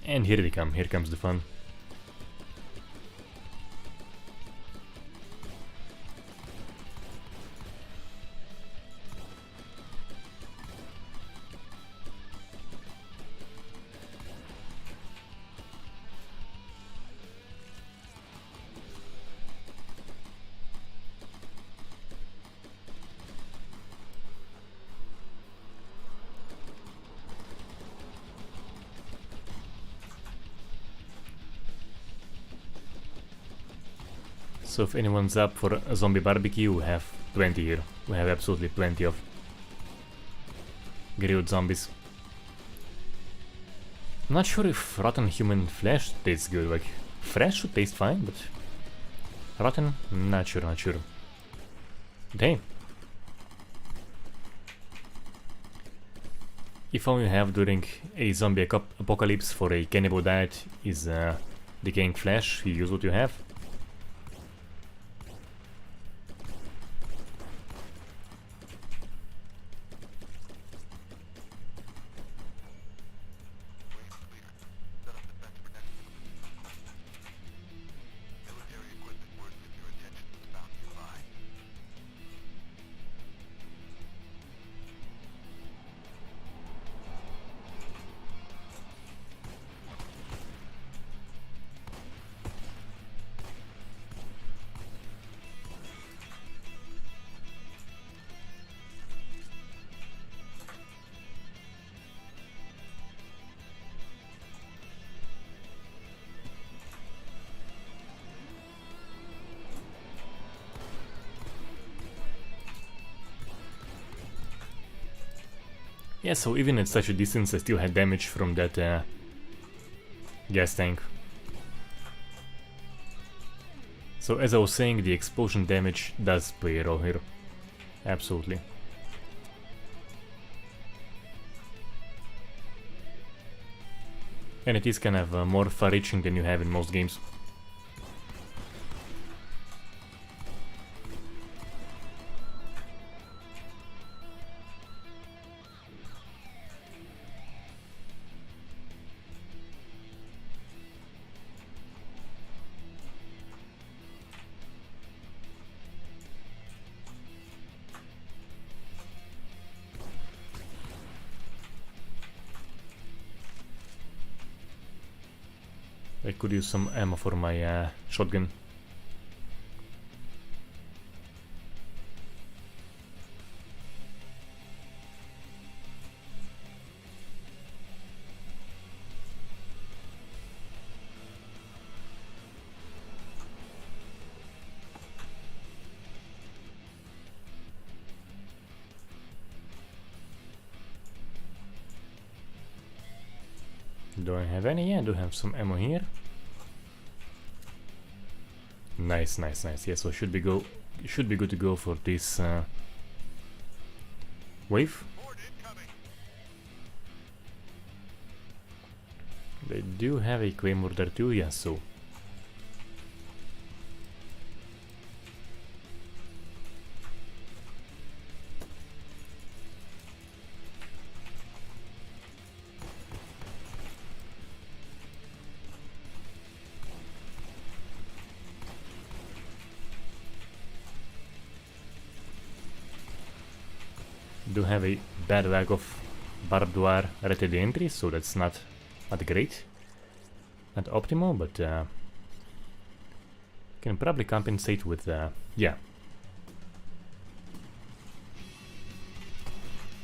S1: And here they come, here comes the fun. So if anyone's up for a zombie barbecue, we have plenty here. We have absolutely plenty of grilled zombies. I'm not sure if rotten human flesh tastes good. Like, fresh should taste fine, but rotten, not sure, not sure. But hey, if all you have during a zombie apocalypse for a cannibal diet is decaying flesh, you use what you have. Yeah, so even at such a distance I still had damage from that gas tank. So as I was saying, the explosion damage does play a role here. Absolutely. And it is kind of more far-reaching than you have in most games. I could use some ammo for my shotgun. Do I have any? Yeah, I do have some ammo here. Nice, nice, nice. Yeah, so should be good to go for this wave. They do have a claymore there too, yeah, so do have a bad lag of barbed wire right at the entry, so that's not great, not optimal, but can probably compensate with yeah,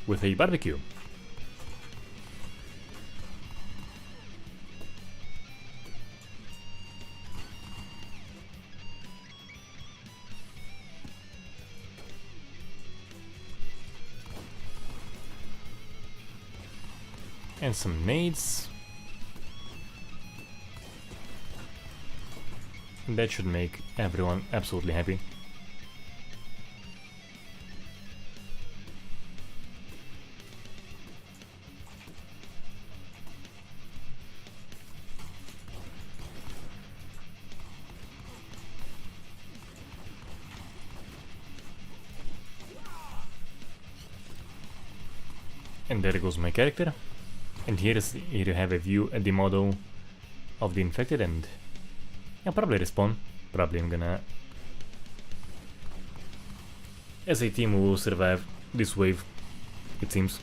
S1: with a barbecue. And some nades. That should make everyone absolutely happy. And there goes my character. And here you have a view at the model of the infected, and I'll probably respawn. Probably I'm gonna... As a team we will survive this wave, it seems.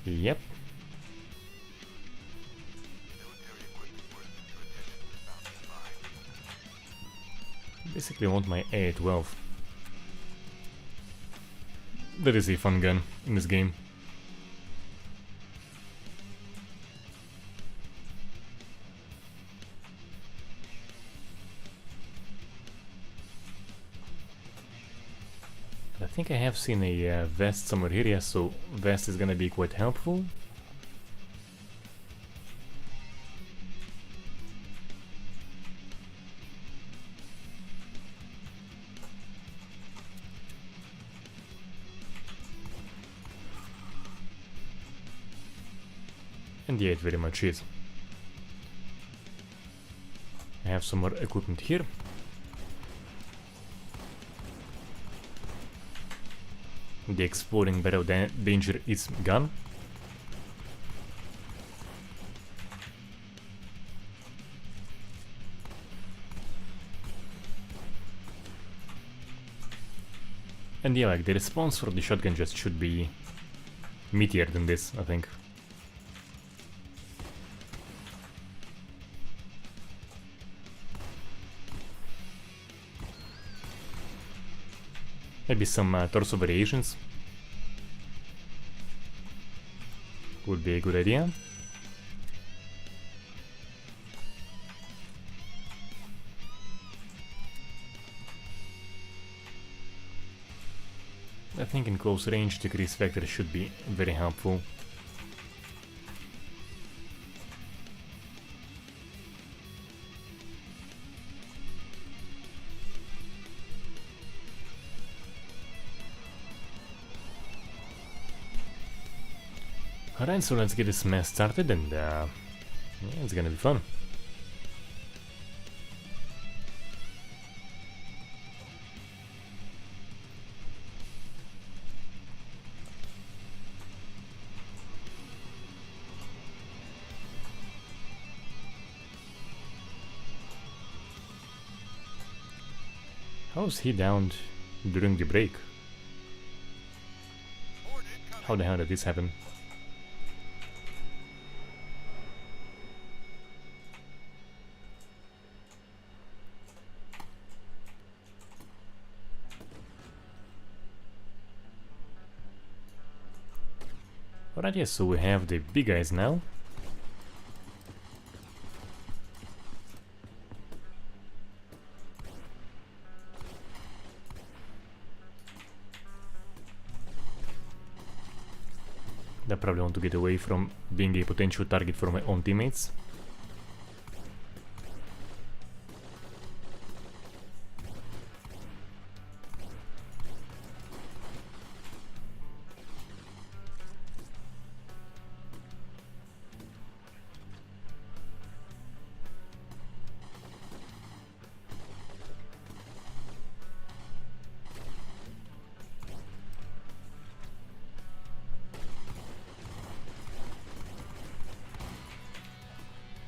S1: Yep. Basically want my A12. That is a fun gun in this game. I think I have seen a vest somewhere here, yeah, so vest is gonna be quite helpful. And yeah, it very much is. I have some more equipment here. The exploding barrel danger is gone. And yeah, like the response for the shotgun just should be meatier than this, I think. Maybe some torso variations would be a good idea. I think in close range decrease factor should be very helpful. Alright, so let's get this mess started, and yeah, it's gonna be fun. How's he downed during the break? How the hell did this happen? Alright, yes, so we have the big guys now. They probably want to get away from being a potential target for my own teammates.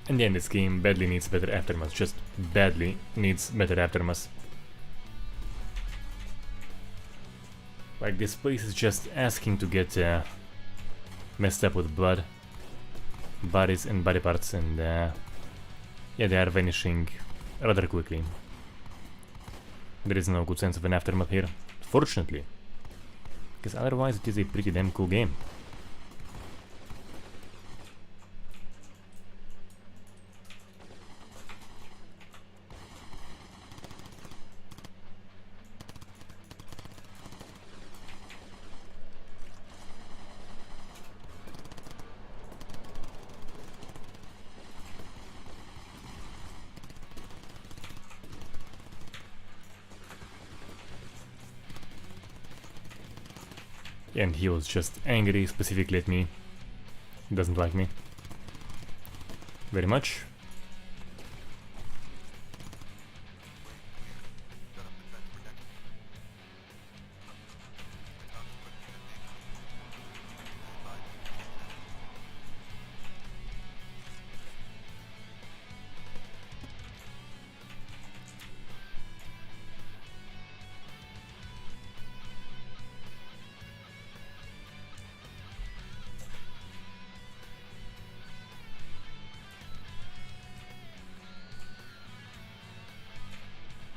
S1: And yeah, this game badly needs better aftermath, just badly needs better aftermath. Like, this place is just asking to get messed up with blood, bodies and body parts, and yeah, they are vanishing rather quickly. There is no good sense of an aftermath here, fortunately, because otherwise it is a pretty damn cool game. And he was just angry specifically at me. He doesn't like me very much.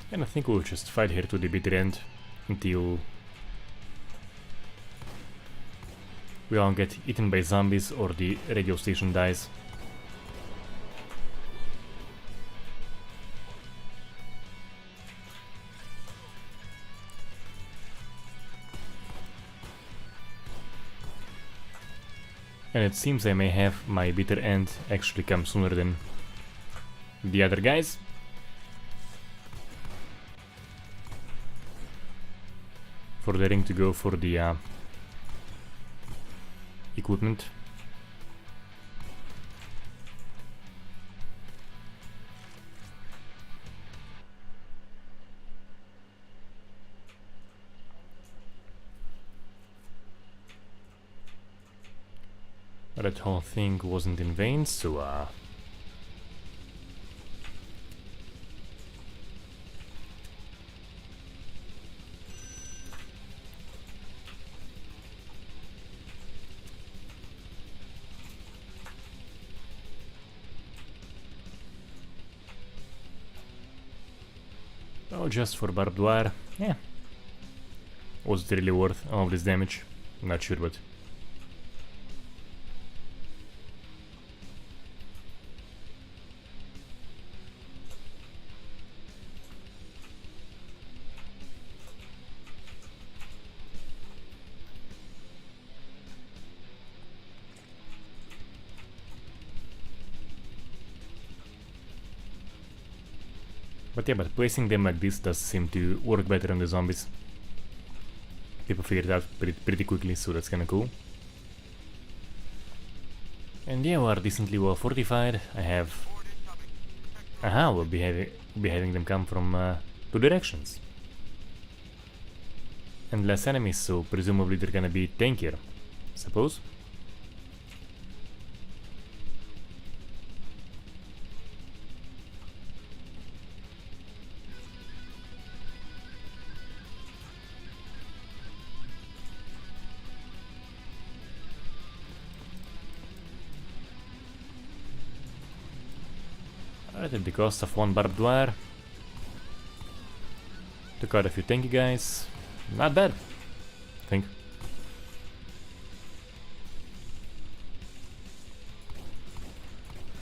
S1: And I think we'll just fight here to the bitter end until we all get eaten by zombies or the radio station dies. And it seems I may have my bitter end actually come sooner than the other guys. For the ring to go for the equipment. But that whole thing wasn't in vain, so oh, just for barbed wire, yeah. Was it really worth all of this damage? Not sure, but yeah, but placing them like this does seem to work better on the zombies. People figured it out pretty quickly, so that's kinda cool. And yeah, we are decently well fortified. I have... Aha, we'll be having them come from two directions. And less enemies, so presumably they're gonna be tankier, suppose. Alright, at the cost of one barbed wire. Took out a few tanky guys. Not bad, I think.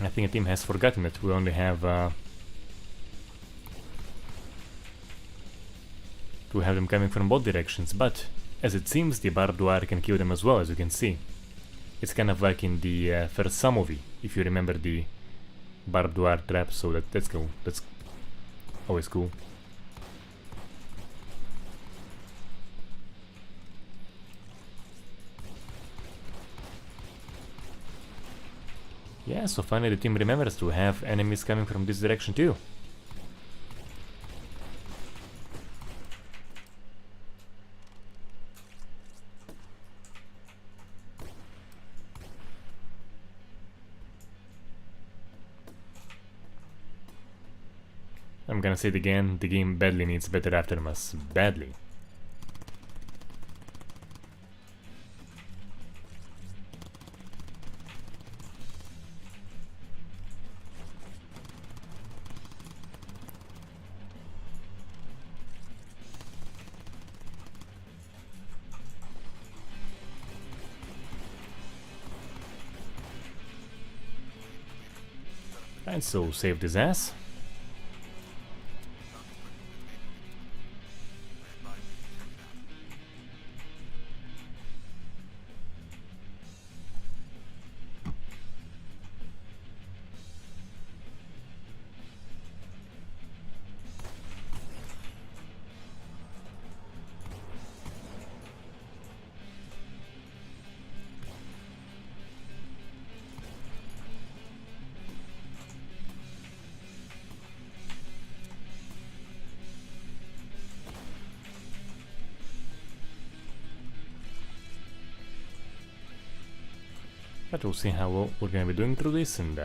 S1: I think the team has forgotten that we only have to have them coming from both directions, but as it seems the barbed wire can kill them as well, as you can see. It's kind of like in the first Saw movie, if you remember the barbed wire trap, so that's cool. That's always cool. Yeah, so finally the team remembers to have enemies coming from this direction too. I'm gonna say it again, the game badly needs better aftermath. Badly. And so save this ass. But we'll see how well we're gonna be doing through this, and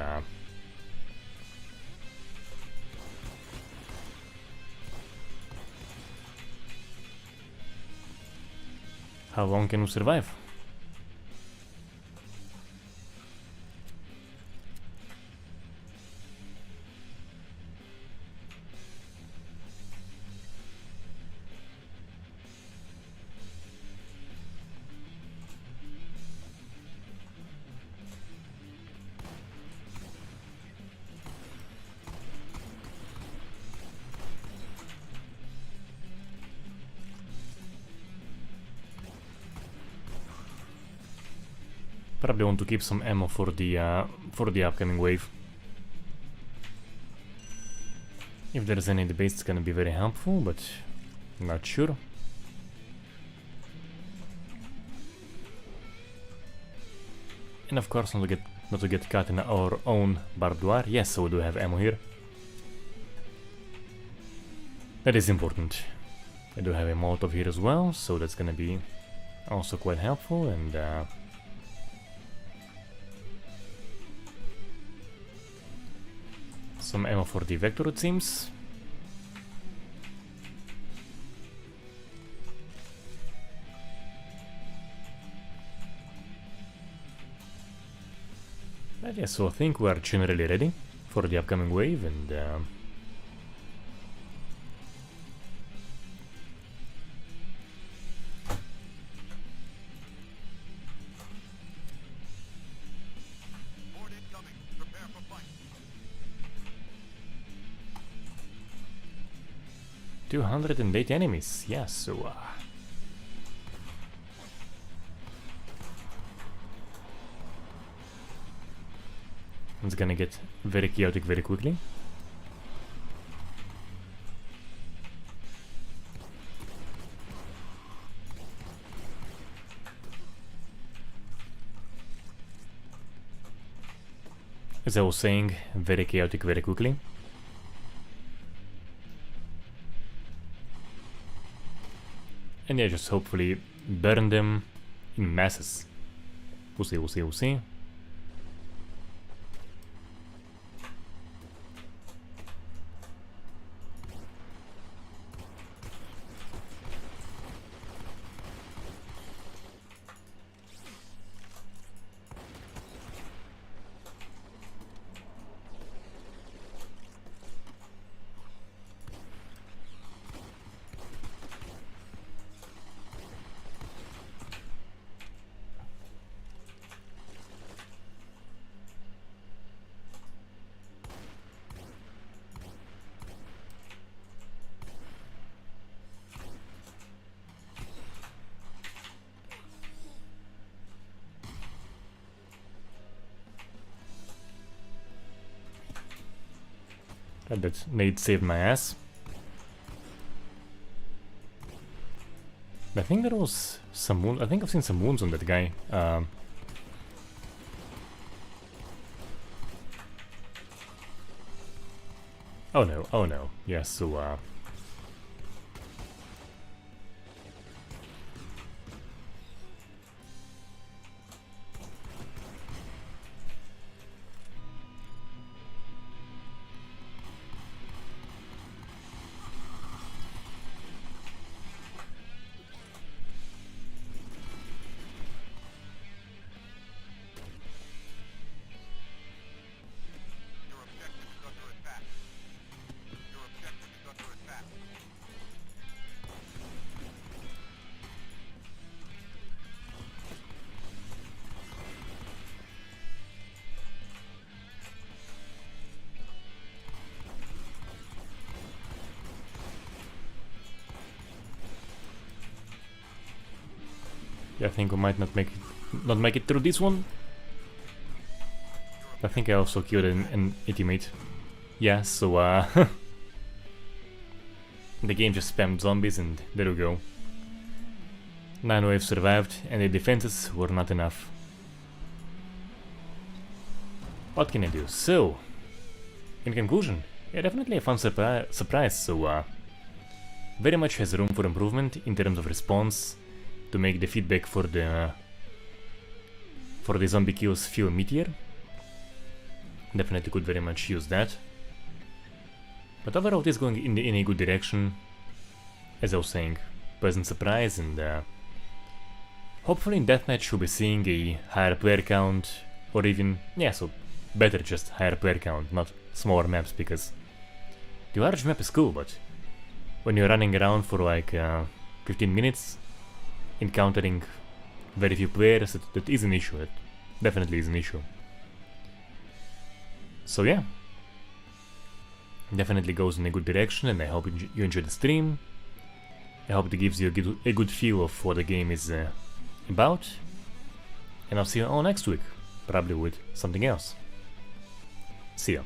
S1: how long can we survive? Probably want to keep some ammo for the upcoming wave. If there's any debate, it's gonna be very helpful, but not sure. And of course, not to get caught in our own barbed wire. Yes, so we do have ammo here. That is important. I do have a Molotov here as well, so that's gonna be also quite helpful. And some ammo for the Vector, it seems. But yeah, so I think we are generally ready for the upcoming wave, and
S2: Horde incoming. Prepare for fight.
S1: 208 enemies, yeah, so it's gonna get very chaotic very quickly. As I was saying, very chaotic very quickly. And yeah, just hopefully burn them in masses. We'll see, we'll see, we'll see. That nade saved my ass. I think there was some wounds. I think I've seen some wounds on that guy. Oh no, oh no. Yeah, so
S2: Your objective is under attack. Your objective is under attack.
S1: yeah, I think we might not make it through this one. I think I also killed an teammate. Yeah, so the game just spammed zombies, and there we go. 9 waves survived, and the defenses were not enough. What can I do? So, in conclusion, yeah, definitely a fun surprise, so very much has room for improvement in terms of response, to make the feedback for the for the zombie kills fuel meteor. Definitely could very much use that. But overall it is going in a good direction. As I was saying, pleasant surprise, and hopefully in deathmatch we'll be seeing a higher player count, or even, yeah, so better just higher player count, not smaller maps, because the large map is cool, but when you're running around for like 15 minutes, encountering very few players, that is an issue, it definitely is an issue. So yeah, definitely goes in a good direction, and I hope you enjoy the stream. I hope it gives you a good feel of what the game is about, and I'll see you all next week, probably with something else. See ya.